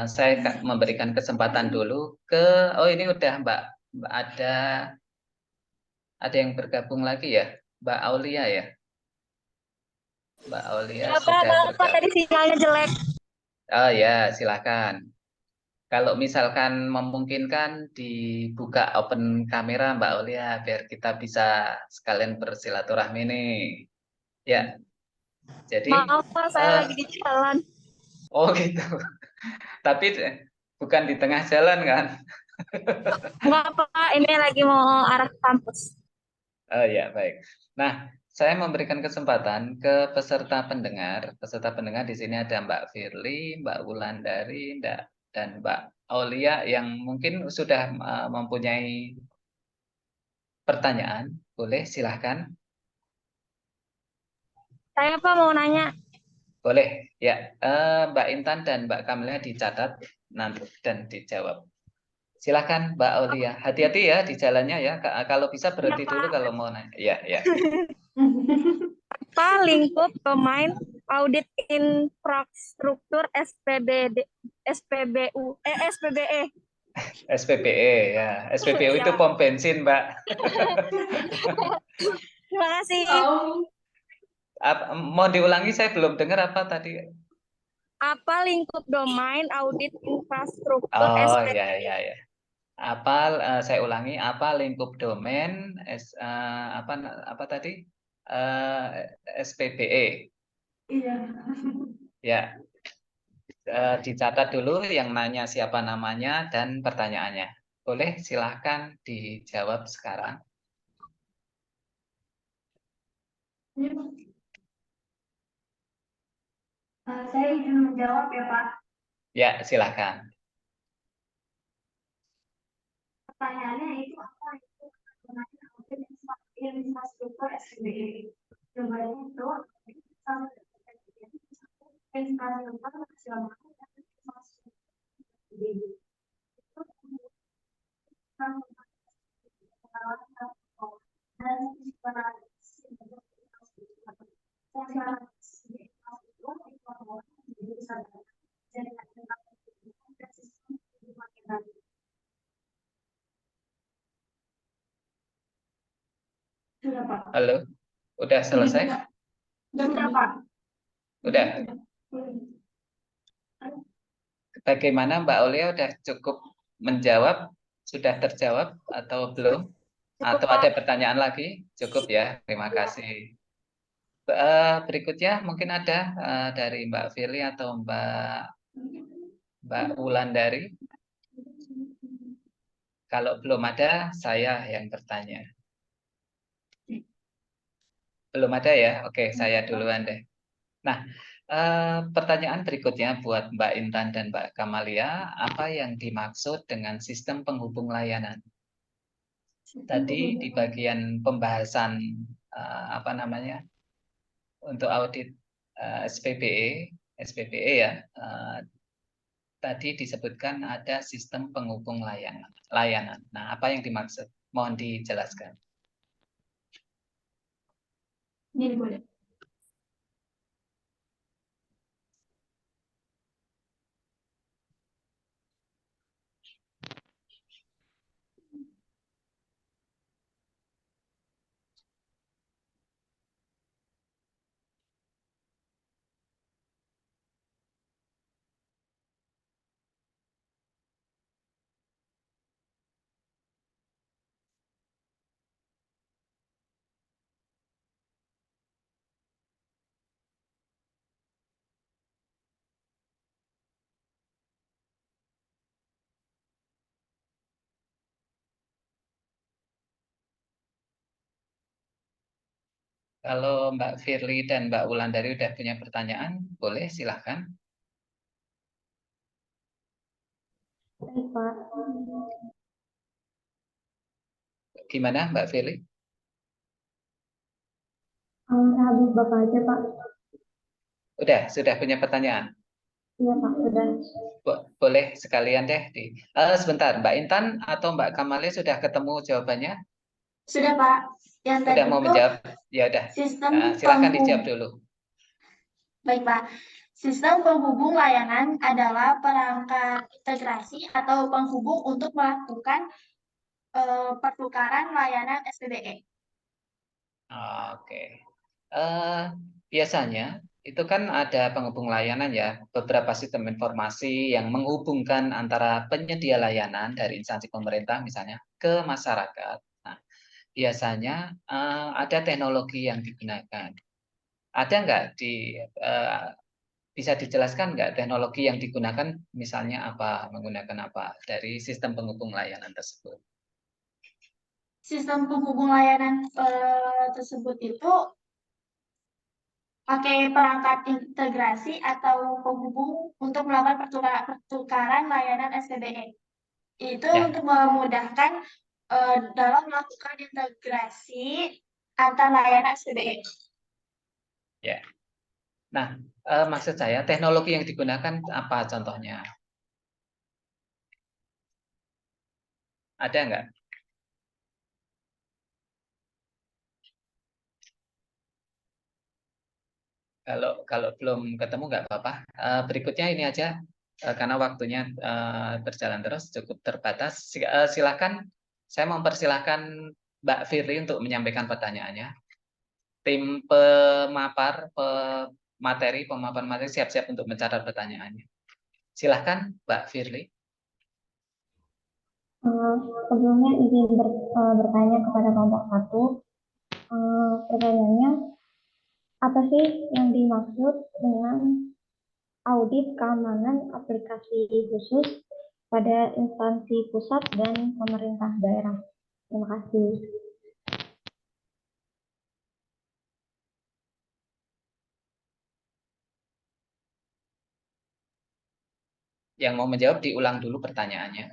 saya memberikan kesempatan dulu ke, oh ini udah Mbak ada yang bergabung lagi ya, Mbak Aulia ya. Mbak Aulia Ya, Pak, sudah maaf Pak, bergabung. tadi sinyalnya jelek. Oh ya, silakan. Kalau misalkan memungkinkan dibuka open kamera Mbak Aulia biar kita bisa sekalian bersilaturahmi nih. Ya, jadi Maaf Pak, saya lagi di jalan. oh gitu. Tapi bukan di tengah jalan kan? Enggak Pak, ini lagi mau arah kampus. Oh ya, baik. Nah, saya memberikan kesempatan ke peserta pendengar. Peserta pendengar di sini ada Mbak Firly, Mbak Wulandari, dan Mbak Aulia yang mungkin sudah mempunyai pertanyaan. Boleh, silahkan. Saya Pak mau nanya. Boleh, ya. Mbak Intan dan Mbak Kamila dicatat nanti dan dijawab. Silahkan Mbak Aulia. Hati-hati ya di jalannya ya. Kalau bisa Iya berhenti dulu Pak. kalau mau nanya. Ya, ya. Apa lingkup domain audit infrastruktur SPBE? SPPE ya. SPBU itu Ya, pom bensin, Mbak. terima kasih. Oh, Mau diulangi, saya belum dengar apa tadi. Apa lingkup domain audit infrastruktur Oh SPBE? ya ya ya. Apa saya ulangi, apa lingkup domain apa tadi? SPBE. iya. Ya, dicatat dulu yang nanya siapa namanya dan pertanyaannya. Boleh silahkan dijawab sekarang. Saya izin menjawab ya, Pak. Ya, silahkan. Pertanyaannya itu apa itu namanya audit infrastruktur SPBE. Jawabannya itu infrastruktur nasional dan infrastruktur SPBE. Itu sudah, Pak. Halo, udah selesai? Sudah, Pak. Udah. Bagaimana Mbak Olia, udah cukup menjawab? Sudah terjawab atau belum? Cukup, Atau Pak. ada pertanyaan lagi? Cukup ya, terima kasih. Berikutnya mungkin ada dari Mbak Firly atau Mbak Wulandari. Kalau belum ada, saya yang bertanya. Belum ada ya? Oke, saya duluan deh. Nah, pertanyaan berikutnya buat Mbak Intan dan Mbak Kamalia, apa yang dimaksud dengan sistem penghubung layanan? Tadi di bagian pembahasan apa namanya untuk audit SPPE ya, tadi disebutkan ada sistem penghubung layanan. Nah, apa yang dimaksud? Mohon dijelaskan. Ini boleh. Kalau Mbak Firly dan Mbak Wulandari udah punya pertanyaan, boleh silahkan. Baik, Pak. Gimana Mbak Firly? Habis Bapak aja, Pak. Sudah punya pertanyaan? Iya, Pak, sudah. Boleh sekalian deh. Sebentar, Mbak Intan atau Mbak Kamalia sudah ketemu jawabannya? Sudah, Pak. Yang tadi Sudah mau itu menjawab? Ya udah. sistem Silakan dijawab dulu. Baik, Pak. Sistem penghubung layanan adalah perangkat integrasi atau penghubung untuk melakukan pertukaran layanan SPBE. Oke. Biasanya itu kan ada penghubung layanan ya, beberapa sistem informasi yang menghubungkan antara penyedia layanan dari instansi pemerintah misalnya ke masyarakat. Nah, biasanya ada teknologi yang digunakan. Ada nggak eh, bisa dijelaskan nggak teknologi yang digunakan misalnya apa, menggunakan apa dari sistem penghubung layanan tersebut? Sistem penghubung layanan tersebut itu pakai perangkat integrasi atau penghubung untuk melakukan pertukaran layanan SPBE. Itu Ya, untuk memudahkan dalam melakukan integrasi antar layanan SPBE. ya. Nah, maksud saya teknologi yang digunakan apa contohnya? Ada nggak? Kalau belum ketemu nggak apa-apa. Berikutnya ini aja, karena waktunya berjalan terus cukup terbatas. Silakan, saya mempersilahkan Mbak Firly untuk menyampaikan pertanyaannya. Tim pemaparan materi siap-siap untuk mencatat pertanyaannya. Silahkan Mbak Firly. Sebelumnya izin bertanya kepada kelompok 1. Pertanyaannya, apa sih yang dimaksud dengan audit keamanan aplikasi khusus pada instansi pusat dan pemerintah daerah? Terima kasih. Yang mau menjawab diulang dulu pertanyaannya.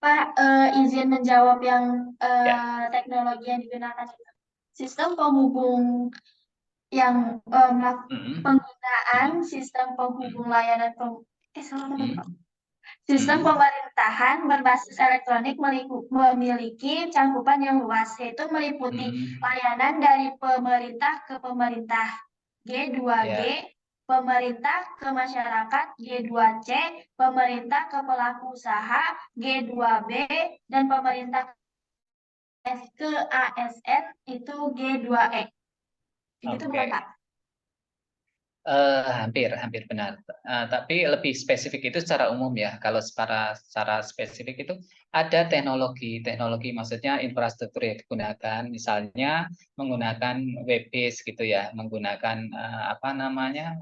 Pak, izin menjawab yang Ya. teknologi yang digunakan. Sistem penghubung yang Mm-mm. penggunaan sistem penghubung layanan sistem Mm-mm. pemerintahan berbasis elektronik memiliki cakupan yang luas, yaitu meliputi Mm-mm. layanan dari pemerintah ke pemerintah, G2G, Ya. pemerintah ke masyarakat, G2C, pemerintah ke pelaku usaha, G2B, dan pemerintah ke ASN itu G2E. Begitu bukan, Oke. Pak? Hampir benar. Tapi lebih spesifik itu secara umum ya. Kalau secara spesifik itu ada teknologi maksudnya infrastruktur yang digunakan, misalnya menggunakan web base gitu ya, menggunakan apa namanya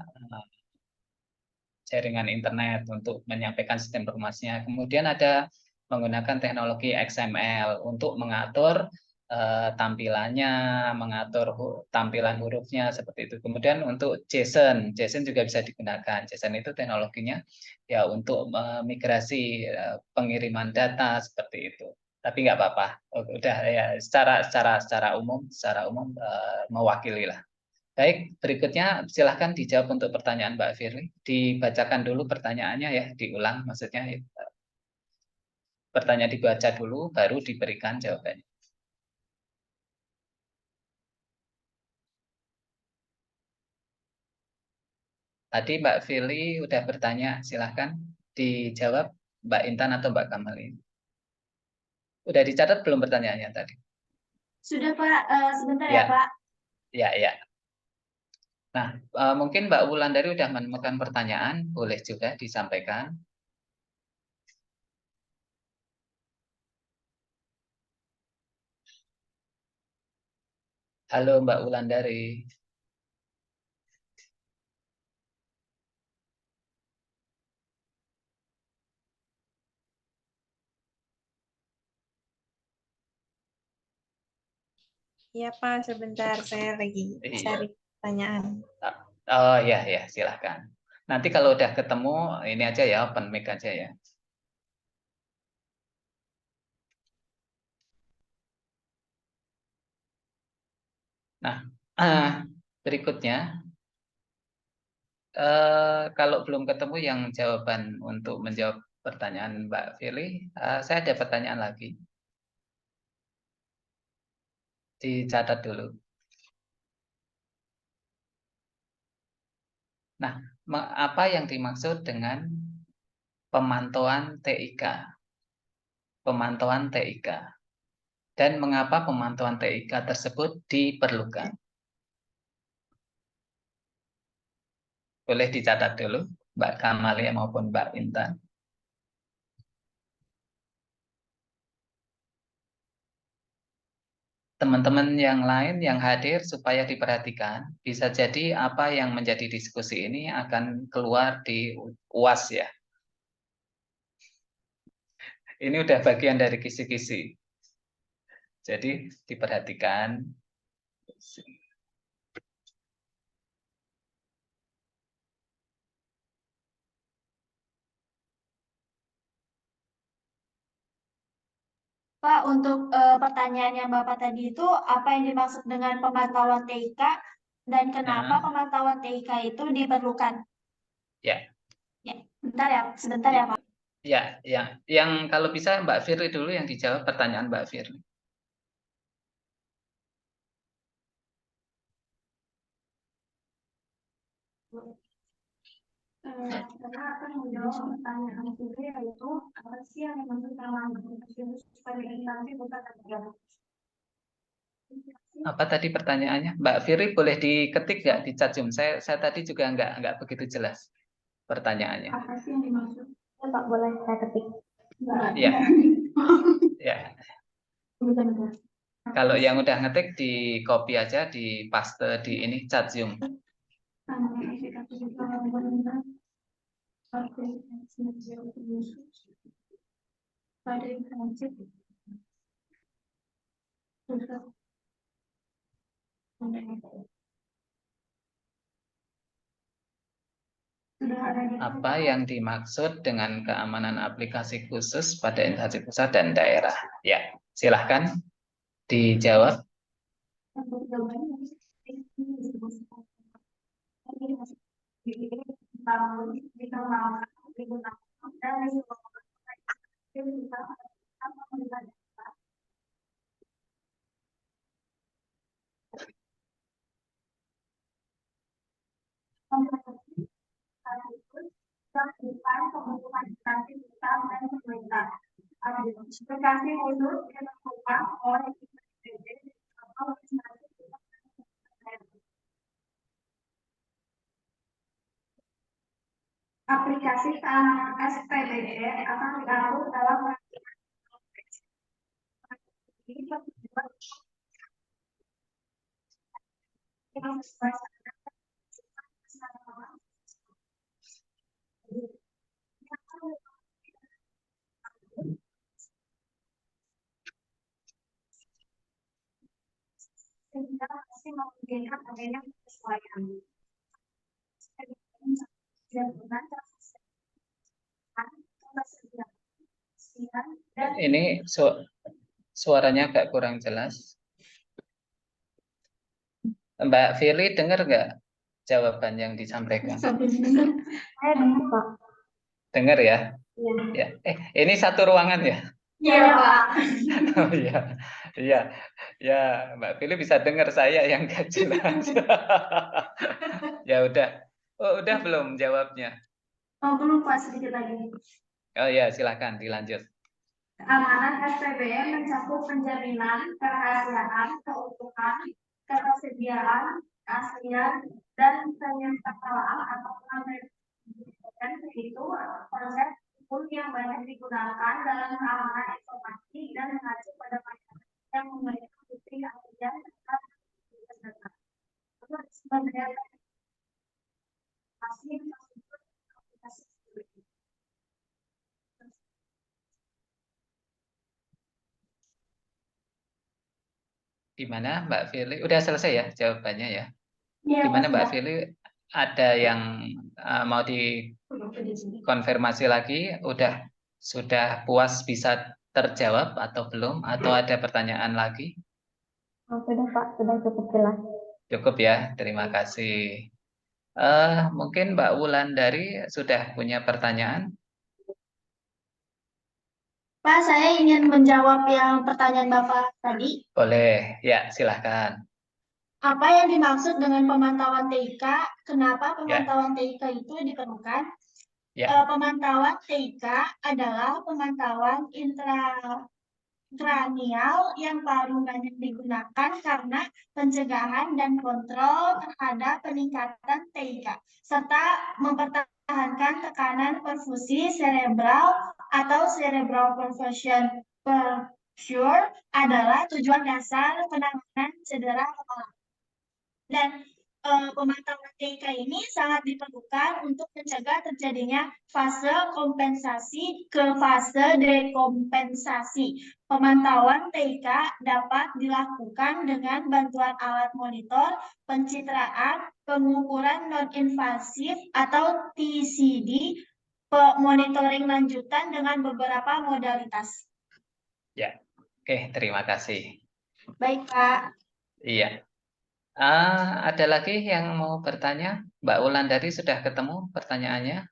jaringan internet untuk menyampaikan sistem informasinya. Kemudian ada menggunakan teknologi XML untuk mengatur tampilannya, mengatur tampilan hurufnya seperti itu. Kemudian untuk JSON juga bisa digunakan. JSON itu teknologinya ya untuk migrasi pengiriman data seperti itu. Tapi nggak apa-apa, udah ya secara umum mewakili lah. Baik, berikutnya silahkan dijawab untuk pertanyaan Mbak Firly. Dibacakan dulu pertanyaannya ya, diulang maksudnya. Pertanyaan dibaca dulu, baru diberikan jawabannya. Tadi Mbak Firly udah bertanya, silahkan dijawab Mbak Intan atau Mbak Kamalin. Udah dicatat belum pertanyaannya tadi? Sudah, Pak. Sebentar ya, Ya, Pak. ya. Nah, mungkin Mbak Wulandari udah menemukan pertanyaan, boleh juga disampaikan. Halo Mbak Wulandari. Iya Pak, sebentar saya lagi Iya. cari pertanyaan. Oh ya, silahkan. Nanti kalau udah ketemu, ini aja ya, open mic aja ya. Nah, berikutnya, kalau belum ketemu yang jawaban untuk menjawab pertanyaan Mbak Firly, saya ada pertanyaan lagi. Dicatat dulu. Nah, apa yang dimaksud dengan pemantauan TIK? Pemantauan TIK. Dan mengapa pemantauan TIK tersebut diperlukan? Boleh dicatat dulu, Mbak Kamalia maupun Mbak Intan. teman-teman yang lain yang hadir supaya diperhatikan. Bisa jadi apa yang menjadi diskusi ini akan keluar di UAS ya. Ini udah bagian dari kisi-kisi. Jadi diperhatikan. Pak, untuk pertanyaan yang Bapak tadi itu, apa yang dimaksud dengan pemantauan TIK dan kenapa Nah, pemantauan TIK itu diperlukan? ya, Ya, sebentar ya Pak. ya, yang kalau bisa Mbak Firly dulu yang dijawab pertanyaan Mbak Firly. Karena akan menjawab pertanyaan juga yaitu apa sih yang dimaksud dengan sebagai instansi pusat dan daerah? Apa tadi pertanyaannya? Mbak Firly boleh diketik nggak di chat Zoom? Saya tadi juga nggak begitu jelas pertanyaannya. Apa sih yang dimaksud? Ya, Pak, boleh saya ketik. Ya, ya. Benar-benar. Kalau yang udah ngetik di copy aja, di paste di ini chat Zoom. Pada instansi pusat. Apa yang dimaksud dengan keamanan aplikasi khusus pada instansi pusat dan daerah? Ya, silahkan dijawab. Aplikasi khusus yang dilakukan oleh aplikasi keamanan SPDE akan diatur dalam sehingga masih memungkinkan adanya penyesuaian. Ini suaranya agak kurang jelas. Mbak Firly dengar nggak jawaban yang disampaikan? Saya dengar, Pak. Dengar ya? Iya. Ya. Ini satu ruangan ya? Iya, Pak. Oh iya, iya, ya Mbak Firly bisa dengar saya yang nggak jelas. Ya udah, oh udah belum jawabnya? Oh, belum Pak, sedikit lagi. Oh ya, silakan dilanjut. Keamanan SPBN mencakup penjaminan kerahasiaan, keutuhan, ketersediaan, keaslian, dan penyertaan atau dan itu konsep hukum yang banyak digunakan dalam keamanan informasi dan mengacu pada masyarakat yang memiliki bukti aslian serta kesertaan. Sebenarnya masih aplikasi Gimana Mbak Firly? Udah selesai ya jawabannya ya? Iya, Gimana Mbak Pak. Firly? Ada yang mau dikonfirmasi lagi? Sudah puas bisa terjawab atau belum? Atau ada pertanyaan lagi? Oh, sudah, Pak, sudah cukup jelas. Cukup ya, terima kasih. Mungkin Mbak Wulandari sudah punya pertanyaan? Pak, saya ingin menjawab yang pertanyaan Bapak tadi. Boleh, ya silahkan. Apa yang dimaksud dengan pemantauan TIK? Kenapa pemantauan TIK itu diperlukan? Ya. Pemantauan TIK adalah pemantauan intranial yang paling banyak digunakan karena pencegahan dan kontrol terhadap peningkatan TIK, serta mempertahankan tekanan perfusi cerebral atau cerebral Sure adalah tujuan dasar penanganan cedera kepala. Dan pemantauan TIK ini sangat diperlukan untuk mencegah terjadinya fase kompensasi ke fase dekompensasi. Pemantauan TIK dapat dilakukan dengan bantuan alat monitor, pencitraan, pengukuran non-invasif atau TCD, monitoring lanjutan dengan beberapa modalitas. Ya, oke, terima kasih. Baik, Pak. Iya. Ada lagi yang mau bertanya? Mbak Wulandari sudah ketemu pertanyaannya?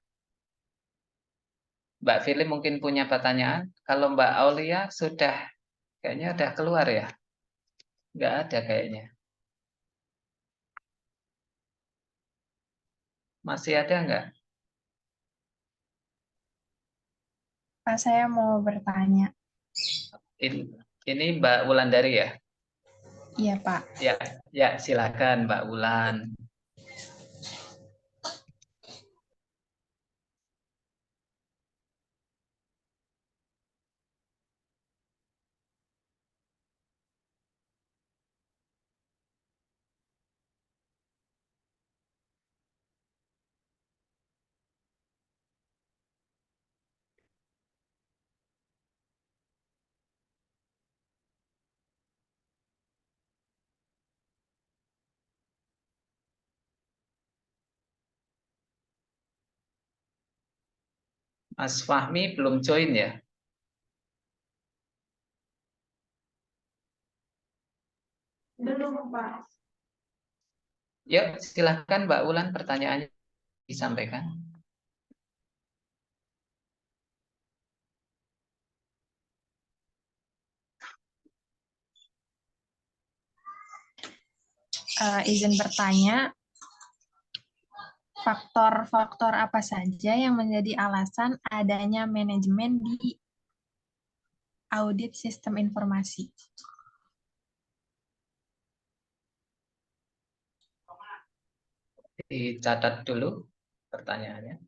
Mbak Philip mungkin punya pertanyaan. Kalau Mbak Aulia kayaknya udah keluar ya? Nggak ada kayaknya. Masih ada nggak? Pak, saya mau bertanya. Ini Mbak Wulandari ya? Iya, Pak. Ya, silakan Mbak Wulan. Mas Fahmi belum join ya? Belum, Pak. Yuk, silahkan Mbak Wulan pertanyaannya disampaikan. Izin bertanya, faktor-faktor apa saja yang menjadi alasan adanya manajemen di audit sistem informasi? Dicatat dulu pertanyaannya.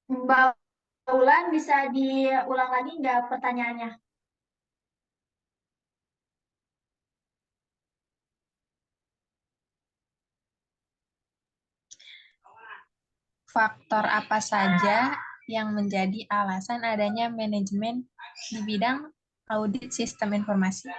Mbak Ulan bisa diulang lagi nggak pertanyaannya? Faktor apa saja yang menjadi alasan adanya manajemen di bidang audit sistem informasi?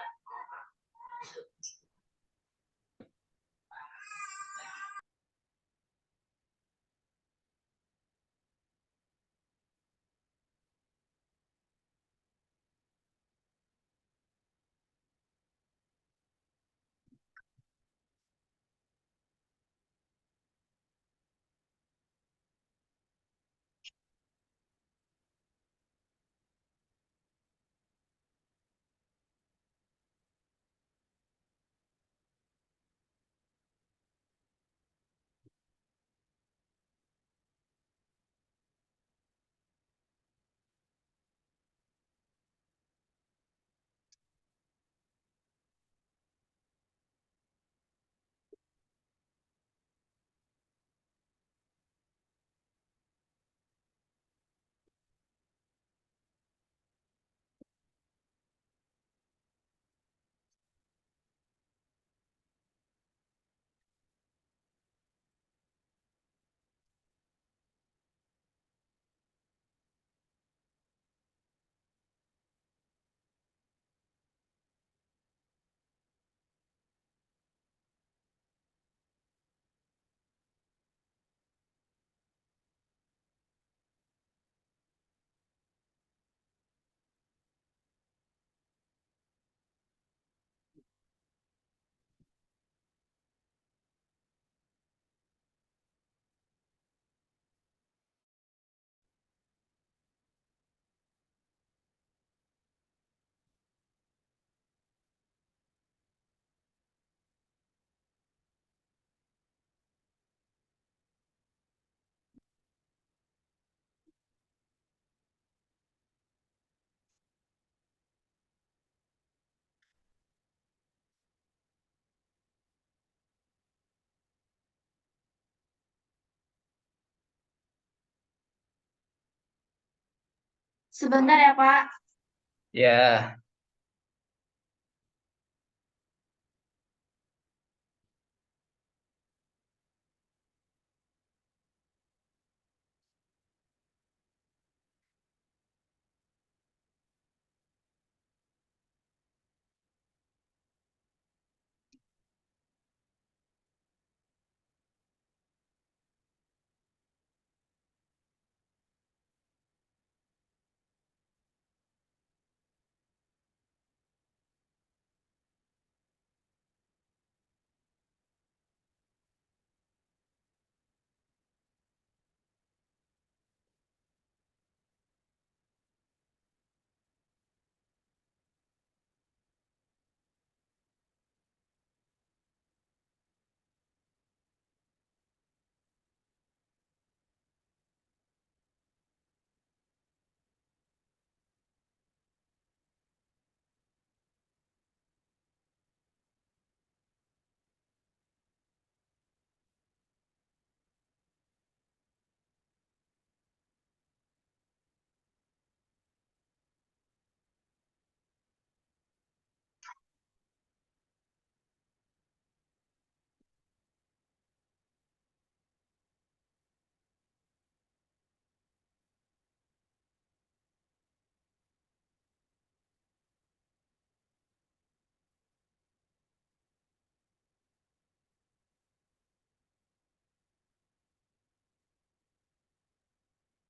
Sebentar ya, Pak. Ya,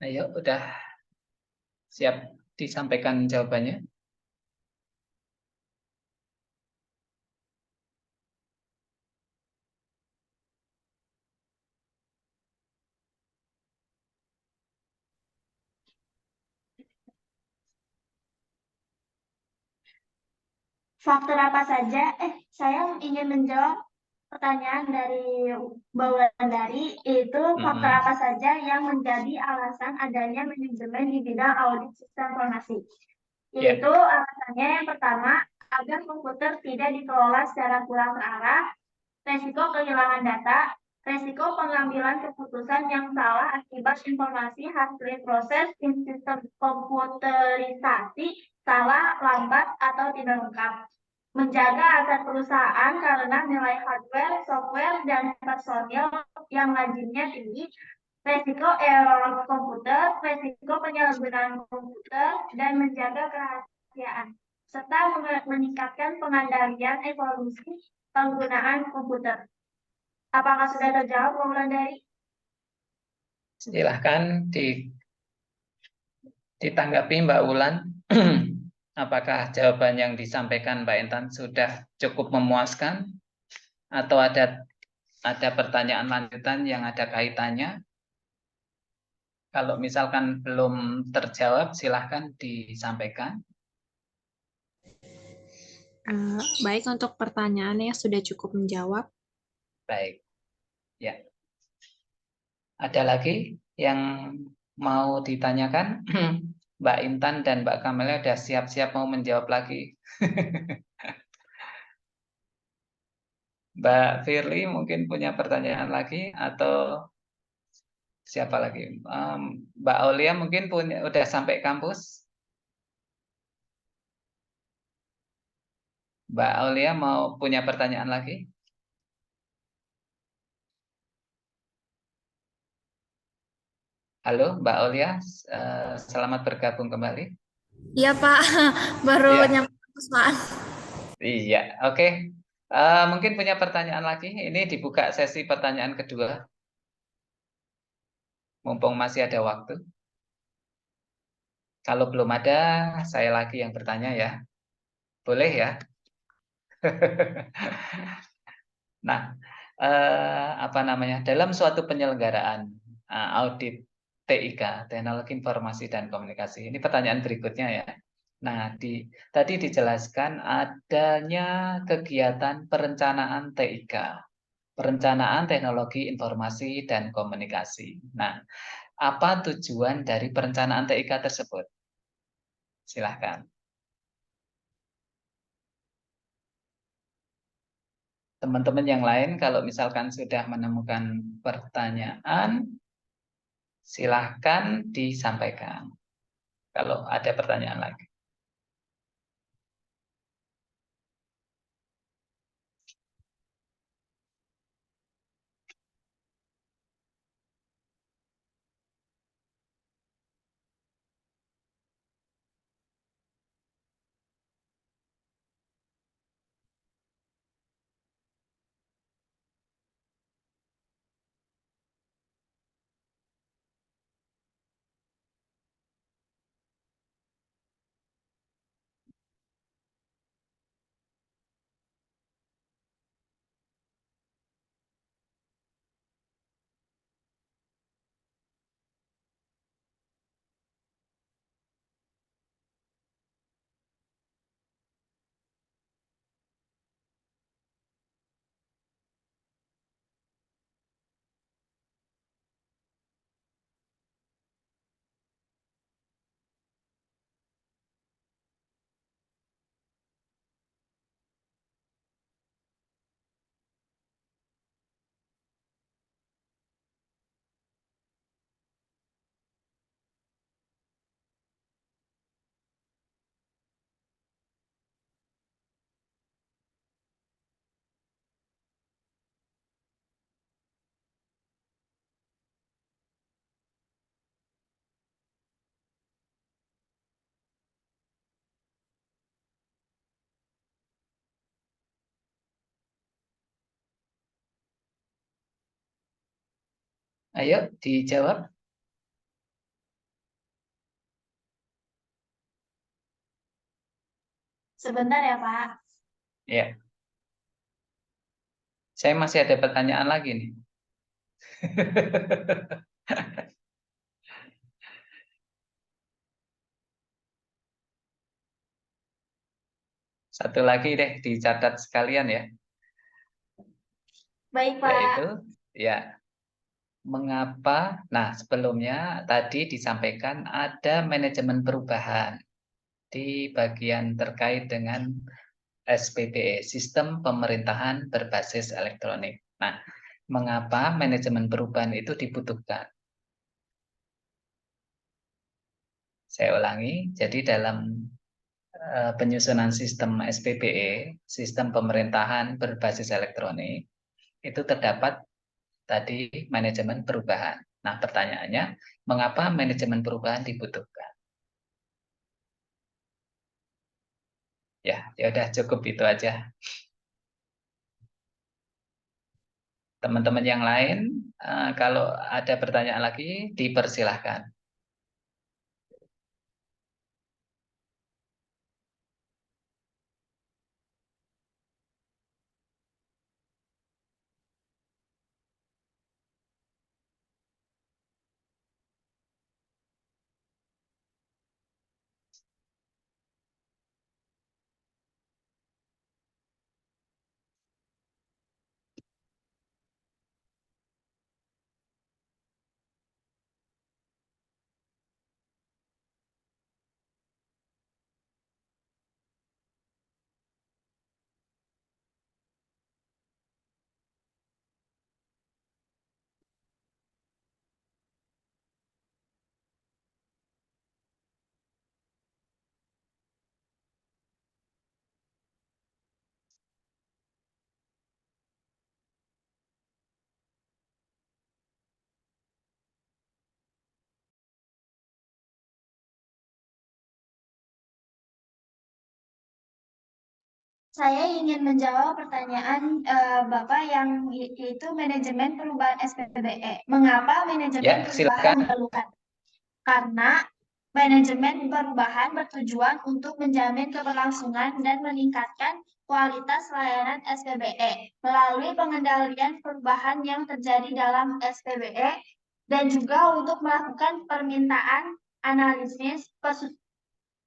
ayo udah siap disampaikan jawabannya. Faktor apa saja? Saya ingin menjawab pertanyaan dari Mbak Wulandari, yaitu faktor apa saja yang menjadi alasan adanya manajemen di bidang audit sistem informasi. Yaitu alasannya yang pertama, agar komputer tidak dikelola secara kurang terarah, resiko kehilangan data, resiko pengambilan keputusan yang salah akibat informasi hasil proses sistem komputerisasi salah, lambat, atau tidak lengkap. Menjaga aset perusahaan karena nilai hardware, software, dan personil yang lazimnya tinggi, resiko error komputer, resiko penyalahgunaan komputer, dan menjaga kerahasiaan, serta meningkatkan pengendalian evolusi penggunaan komputer. Apakah sudah terjawab, Bu Wulandari? Silahkan ditanggapi Mbak Wulan. Apakah jawaban yang disampaikan Mbak Intan sudah cukup memuaskan? Atau ada pertanyaan lanjutan yang ada kaitannya? Kalau misalkan belum terjawab, silahkan disampaikan. Baik, untuk pertanyaannya sudah cukup menjawab. Baik, ya. Ada lagi yang mau ditanyakan? Mbak Intan dan Mbak Kamelia sudah siap-siap mau menjawab lagi. Mbak Firly mungkin punya pertanyaan lagi, atau siapa lagi? Mbak Aulia mungkin udah sampai kampus. Mbak Aulia mau punya pertanyaan lagi? Halo Mbak Aulia, selamat bergabung kembali. Iya Pak, baru Iya. nyampe kampus Pak. Iya, oke. Mungkin punya pertanyaan lagi. Ini dibuka sesi pertanyaan kedua. Mumpung masih ada waktu. Kalau belum ada, saya lagi yang bertanya ya. Boleh ya? Nah, apa namanya? Dalam suatu penyelenggaraan audit TIK, Teknologi Informasi dan Komunikasi. Ini pertanyaan berikutnya ya. Nah, tadi dijelaskan adanya kegiatan perencanaan TIK, Perencanaan Teknologi Informasi dan Komunikasi. Nah, apa tujuan dari perencanaan TIK tersebut? Silahkan. Teman-teman yang lain kalau misalkan sudah menemukan pertanyaan, silahkan disampaikan. Kalau ada pertanyaan lagi. Ayo dijawab. Sebentar ya, Pak. Ya, saya masih ada pertanyaan lagi nih. Satu lagi deh dicatat sekalian ya, Baik, Pak. yaitu ya mengapa. Nah, sebelumnya tadi disampaikan ada manajemen perubahan di bagian terkait dengan SPBE, Sistem Pemerintahan Berbasis Elektronik. Nah, mengapa manajemen perubahan itu dibutuhkan? Saya ulangi, jadi dalam penyusunan sistem SPBE, Sistem Pemerintahan Berbasis Elektronik, itu terdapat tadi manajemen perubahan. Nah, pertanyaannya, mengapa manajemen perubahan dibutuhkan? Ya udah cukup itu aja. Teman-teman yang lain, kalau ada pertanyaan lagi, dipersilahkan. Saya ingin menjawab pertanyaan Bapak yang yaitu manajemen perubahan SPBE. Mengapa manajemen Ya, perubahan silakan. diperlukan? Karena manajemen perubahan bertujuan untuk menjamin keberlangsungan dan meningkatkan kualitas layanan SPBE melalui pengendalian perubahan yang terjadi dalam SPBE dan juga untuk melakukan permintaan, analisis,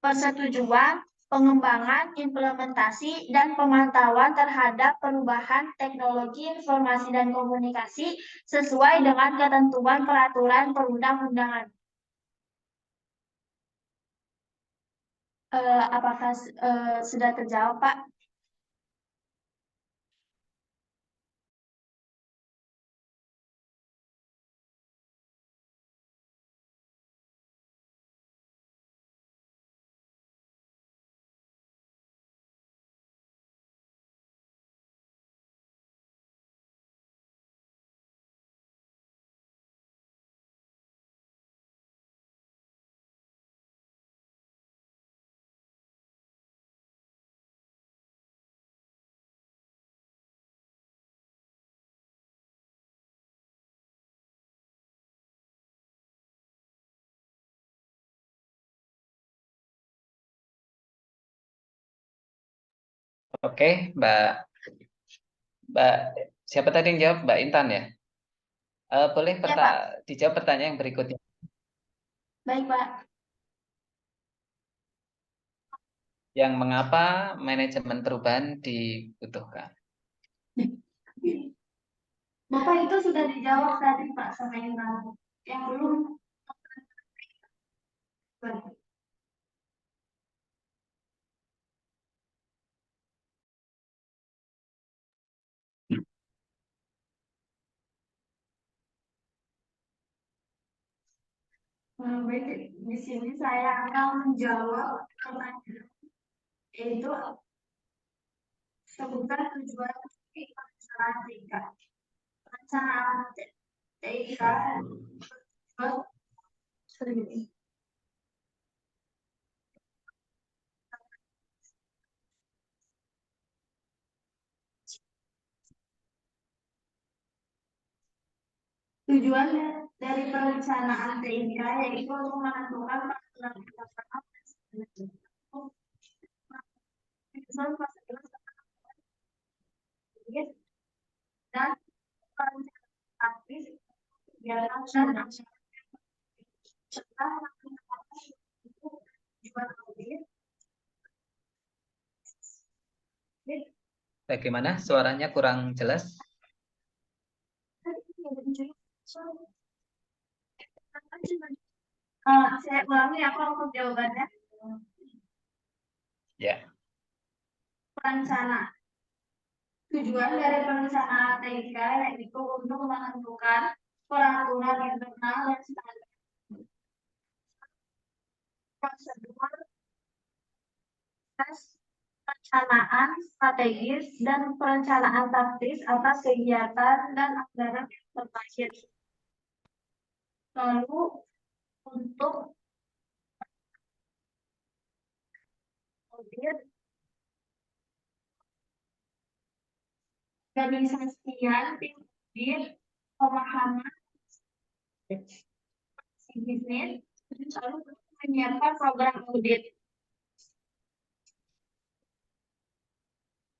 persetujuan, pengembangan, implementasi, dan pemantauan terhadap perubahan teknologi informasi dan komunikasi sesuai dengan ketentuan peraturan perundang-undangan. Apakah sudah terjawab, Pak? Oke, Mbak, siapa tadi yang jawab? Mbak Intan ya? Boleh Ya, Pak. dijawab pertanyaan yang berikutnya. Baik, Pak. Yang mengapa manajemen perubahan dibutuhkan? Bapak itu sudah dijawab tadi, Pak, sama yang belum. Baik, di sini saya akan menjawab pertanyaan, yaitu sebutkan tujuan perencanaan TIK. Perencanaan TIK tujuan dari perencanaan TIK yaitu untuk menentukan peraturan pelaksanaan dan perencanaan praktis kegiatan dan aksi serta tujuan audit. Bagaimana? Suaranya kurang jelas? Saya ulangi apa untuk jawabannya. Ya. Perencanaan. Tujuan dari perencanaan TIK yaitu untuk menentukan peraturan internal dan standar prosedur, tes, perencanaan strategis dan perencanaan taktis atas kegiatan dan anggaran yang terkait. Lalu untuk audit organisasian tim audit pemahaman bisnis lalu menyiapkan program audit.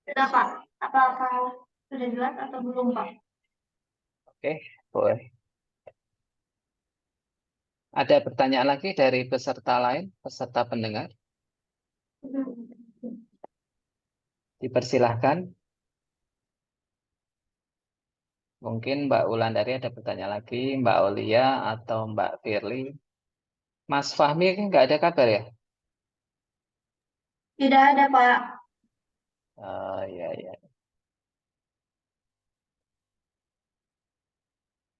Sudah, Pak? Apakah sudah jelas atau belum, Pak? Oke, boleh. Ada pertanyaan lagi dari peserta lain, peserta pendengar? Dipersilahkan. Mungkin Mbak Wulandari ada pertanyaan lagi, Mbak Olia atau Mbak Firly. Mas Fahmi nggak ada kabar ya? Tidak ada, Pak. Oh, iya, iya.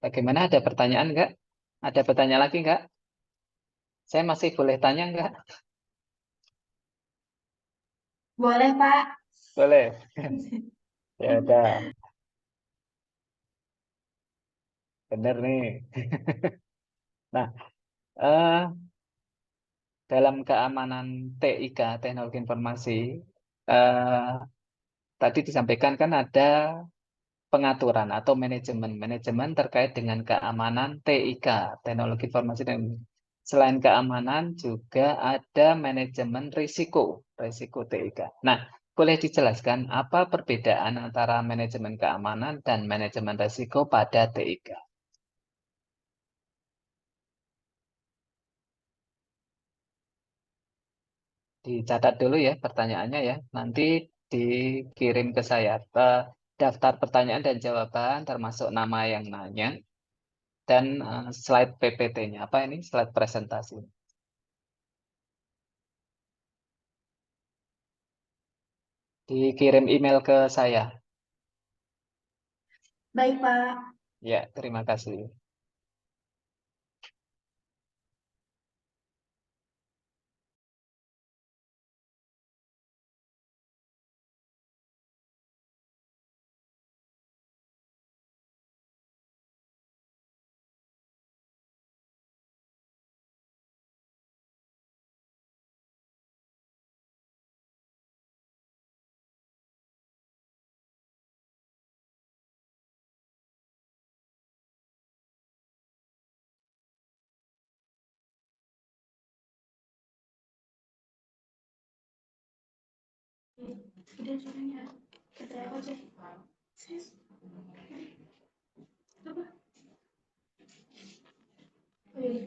Bagaimana, ada pertanyaan nggak? Ada pertanyaan lagi nggak? Saya masih boleh tanya nggak? Boleh, Pak. Boleh. Ya udah, bener nih. Nah, eh, dalam keamanan TIK, Teknologi Informasi, eh, tadi disampaikan kan ada pengaturan atau manajemen terkait dengan keamanan TIK, Teknologi Informasi dan selain keamanan juga ada manajemen risiko TIK. Nah, boleh dijelaskan apa perbedaan antara manajemen keamanan dan manajemen risiko pada TIK? Dicatat dulu ya pertanyaannya ya. Nanti dikirim ke saya daftar pertanyaan dan jawaban termasuk nama yang nanya dan slide PPT-nya. Apa ini? Slide presentasi. Dikirim email ke saya. Baik, Pak. Ya, terima kasih. Udah suaranya. Kata aku aja. Sis. Apa? Oh, iya.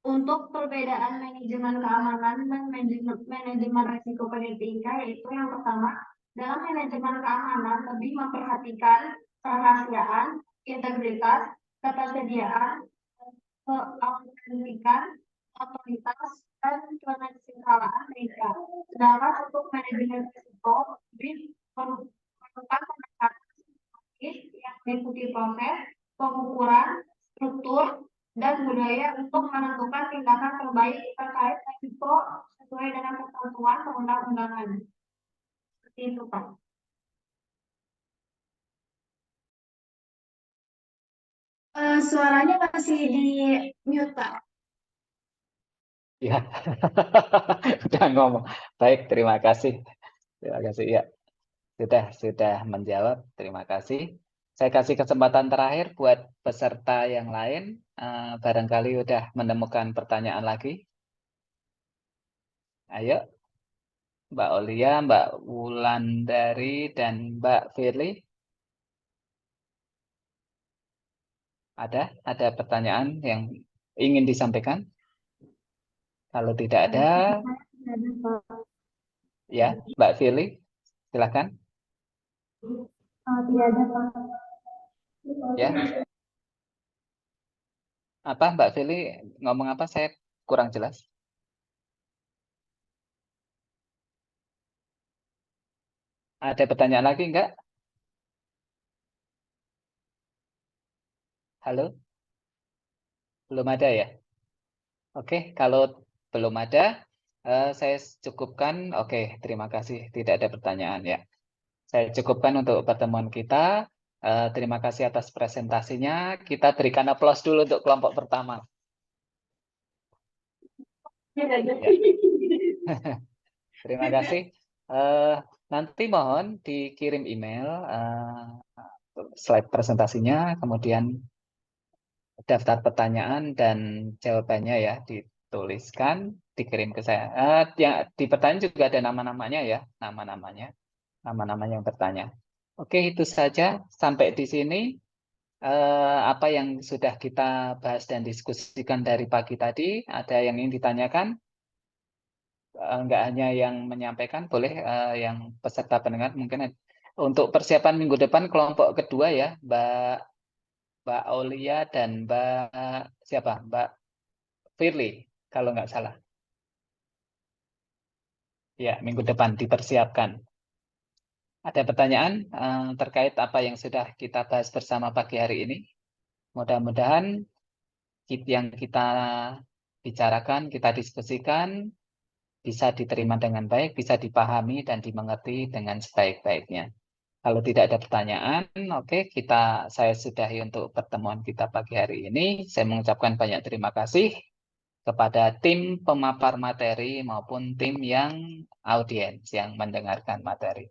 Untuk perbedaan manajemen keamanan dan manajemen risiko pendidikan, yaitu yang pertama, dalam manajemen keamanan lebih memperhatikan kerahasiaan, integritas, ketersediaan, keautentikan, otoritas, dan kenetralan data. Sedangkan untuk manajemen risiko lebih merupakan pendekatan yang mengikuti proses, pengukuran, struktur, dan budaya untuk menentukan tindakan terbaik terkait risiko sesuai dengan ketentuan perundang-undangan. Seperti itu, Pak. Suaranya masih di mute, Pak. Ya, udah ngomong. Baik, terima kasih. Terima kasih. Ya, sudah menjawab. Terima kasih. Saya kasih kesempatan terakhir buat peserta yang lain. Barangkali udah menemukan pertanyaan lagi. Ayo, Mbak Olia, Mbak Wulandari, dan Mbak Firly. Ada pertanyaan yang ingin disampaikan? Kalau tidak ada, ya, Mbak Firly, silakan. Tidak ada, Pak. Ya, apa Mbak Firly ngomong apa? Saya kurang jelas. Ada pertanyaan lagi enggak? Halo? Belum ada ya? Oke, kalau belum ada, saya cukupkan. Oke, terima kasih. Tidak ada pertanyaan ya. Saya cukupkan untuk pertemuan kita. Terima kasih atas presentasinya. Kita berikan aplaus dulu untuk kelompok pertama. Ya. Terima kasih. Nanti mohon dikirim email slide presentasinya, kemudian daftar pertanyaan dan jawabannya ya dituliskan, dikirim ke saya. Di pertanyaan juga ada nama-namanya ya, nama-namanya yang bertanya. Oke, itu saja sampai di sini apa yang sudah kita bahas dan diskusikan dari pagi tadi. Ada yang ingin ditanyakan? Enggak hanya yang menyampaikan, boleh yang peserta pendengar mungkin untuk persiapan minggu depan kelompok kedua ya, Mbak Aulia dan Mbak Firly, kalau nggak salah. Ya, minggu depan dipersiapkan. Ada pertanyaan terkait apa yang sudah kita bahas bersama pagi hari ini? Mudah-mudahan yang kita bicarakan, kita diskusikan, bisa diterima dengan baik, bisa dipahami dan dimengerti dengan sebaik-baiknya. Kalau tidak ada pertanyaan, oke, saya sudahi untuk pertemuan kita pagi hari ini. Saya mengucapkan banyak terima kasih kepada tim pemapar materi maupun tim yang audiens yang mendengarkan materi.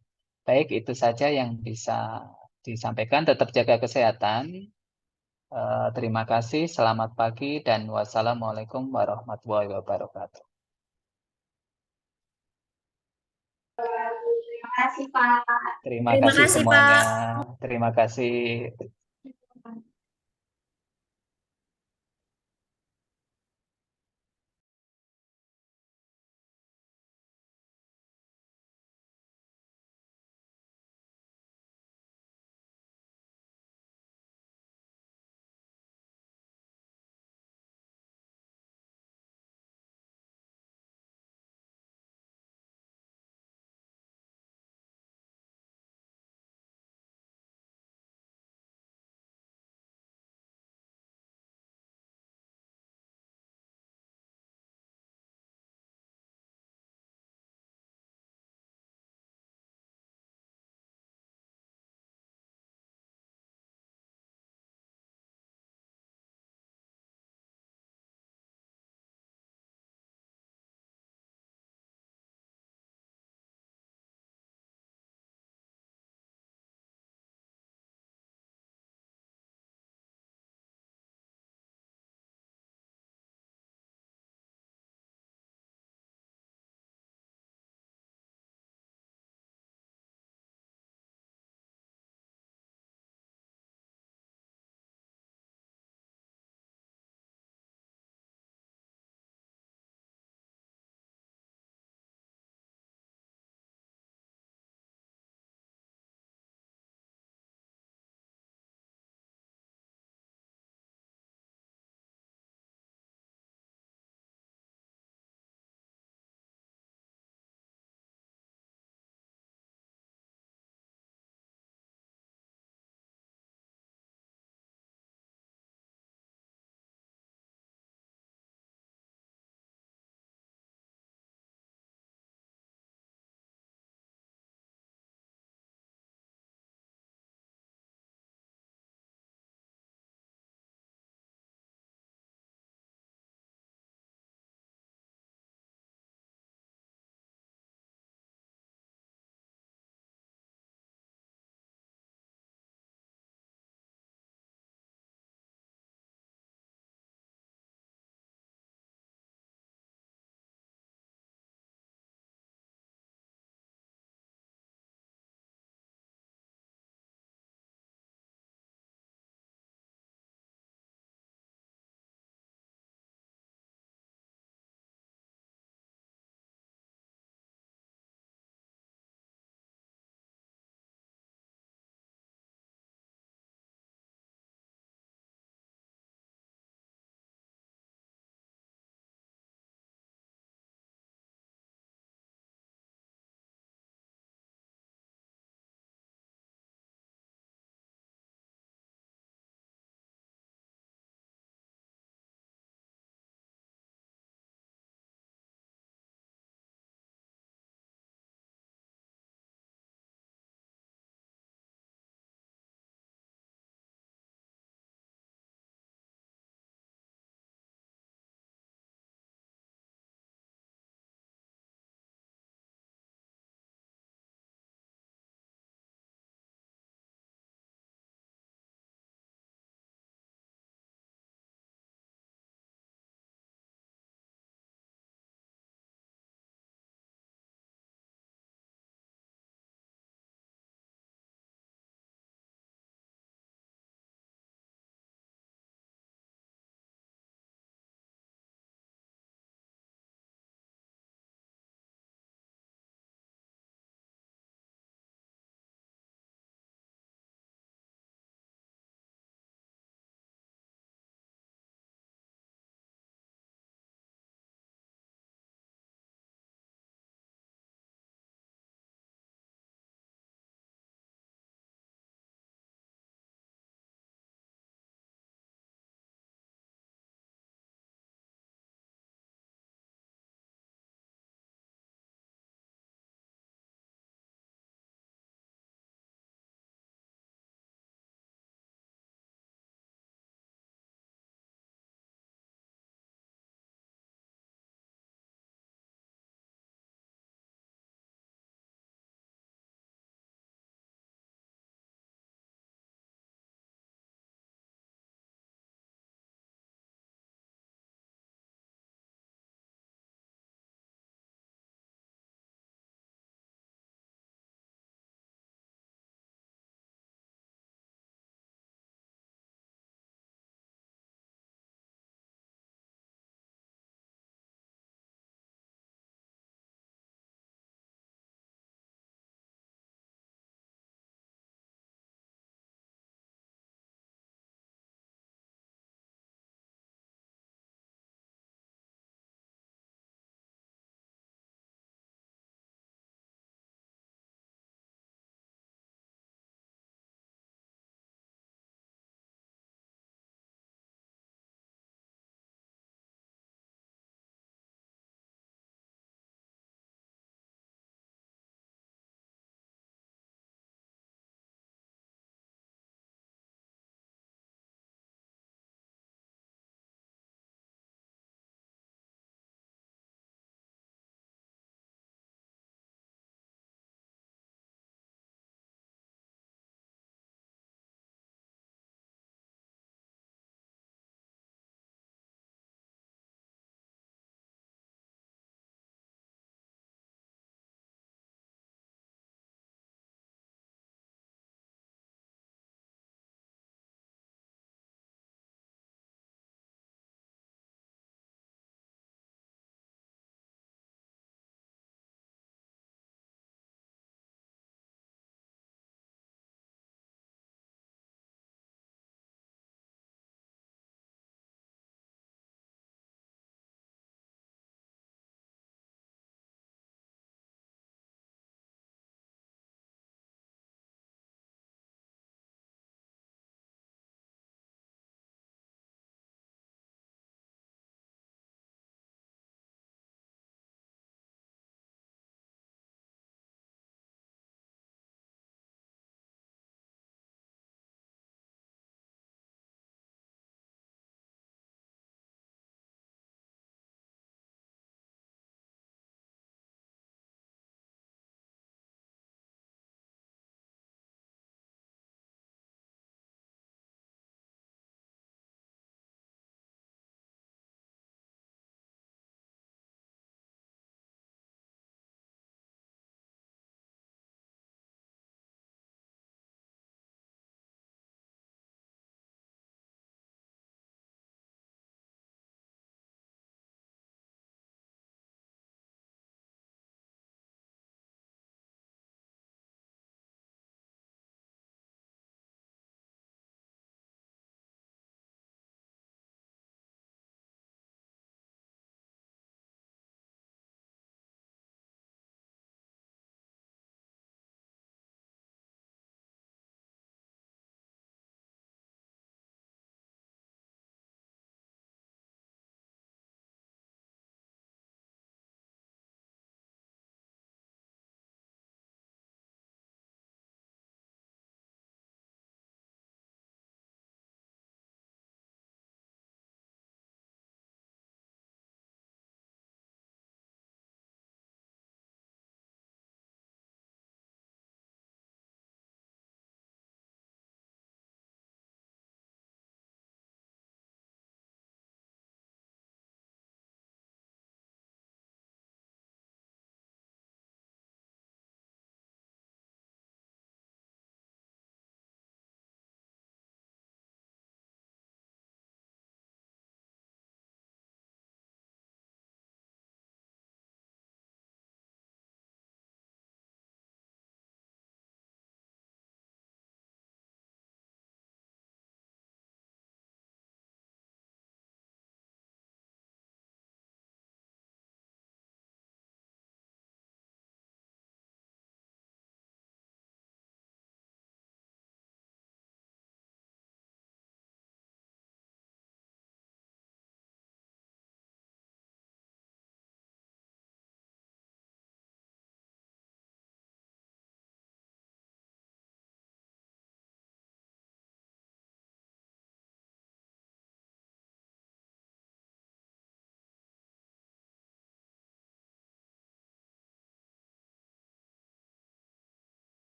Baik, itu saja yang bisa disampaikan. Tetap jaga kesehatan. Terima kasih, selamat pagi, dan wassalamualaikum warahmatullahi wabarakatuh. Terima kasih, Pak. Terima Terima kasih kasih, semuanya. Pak. Terima kasih.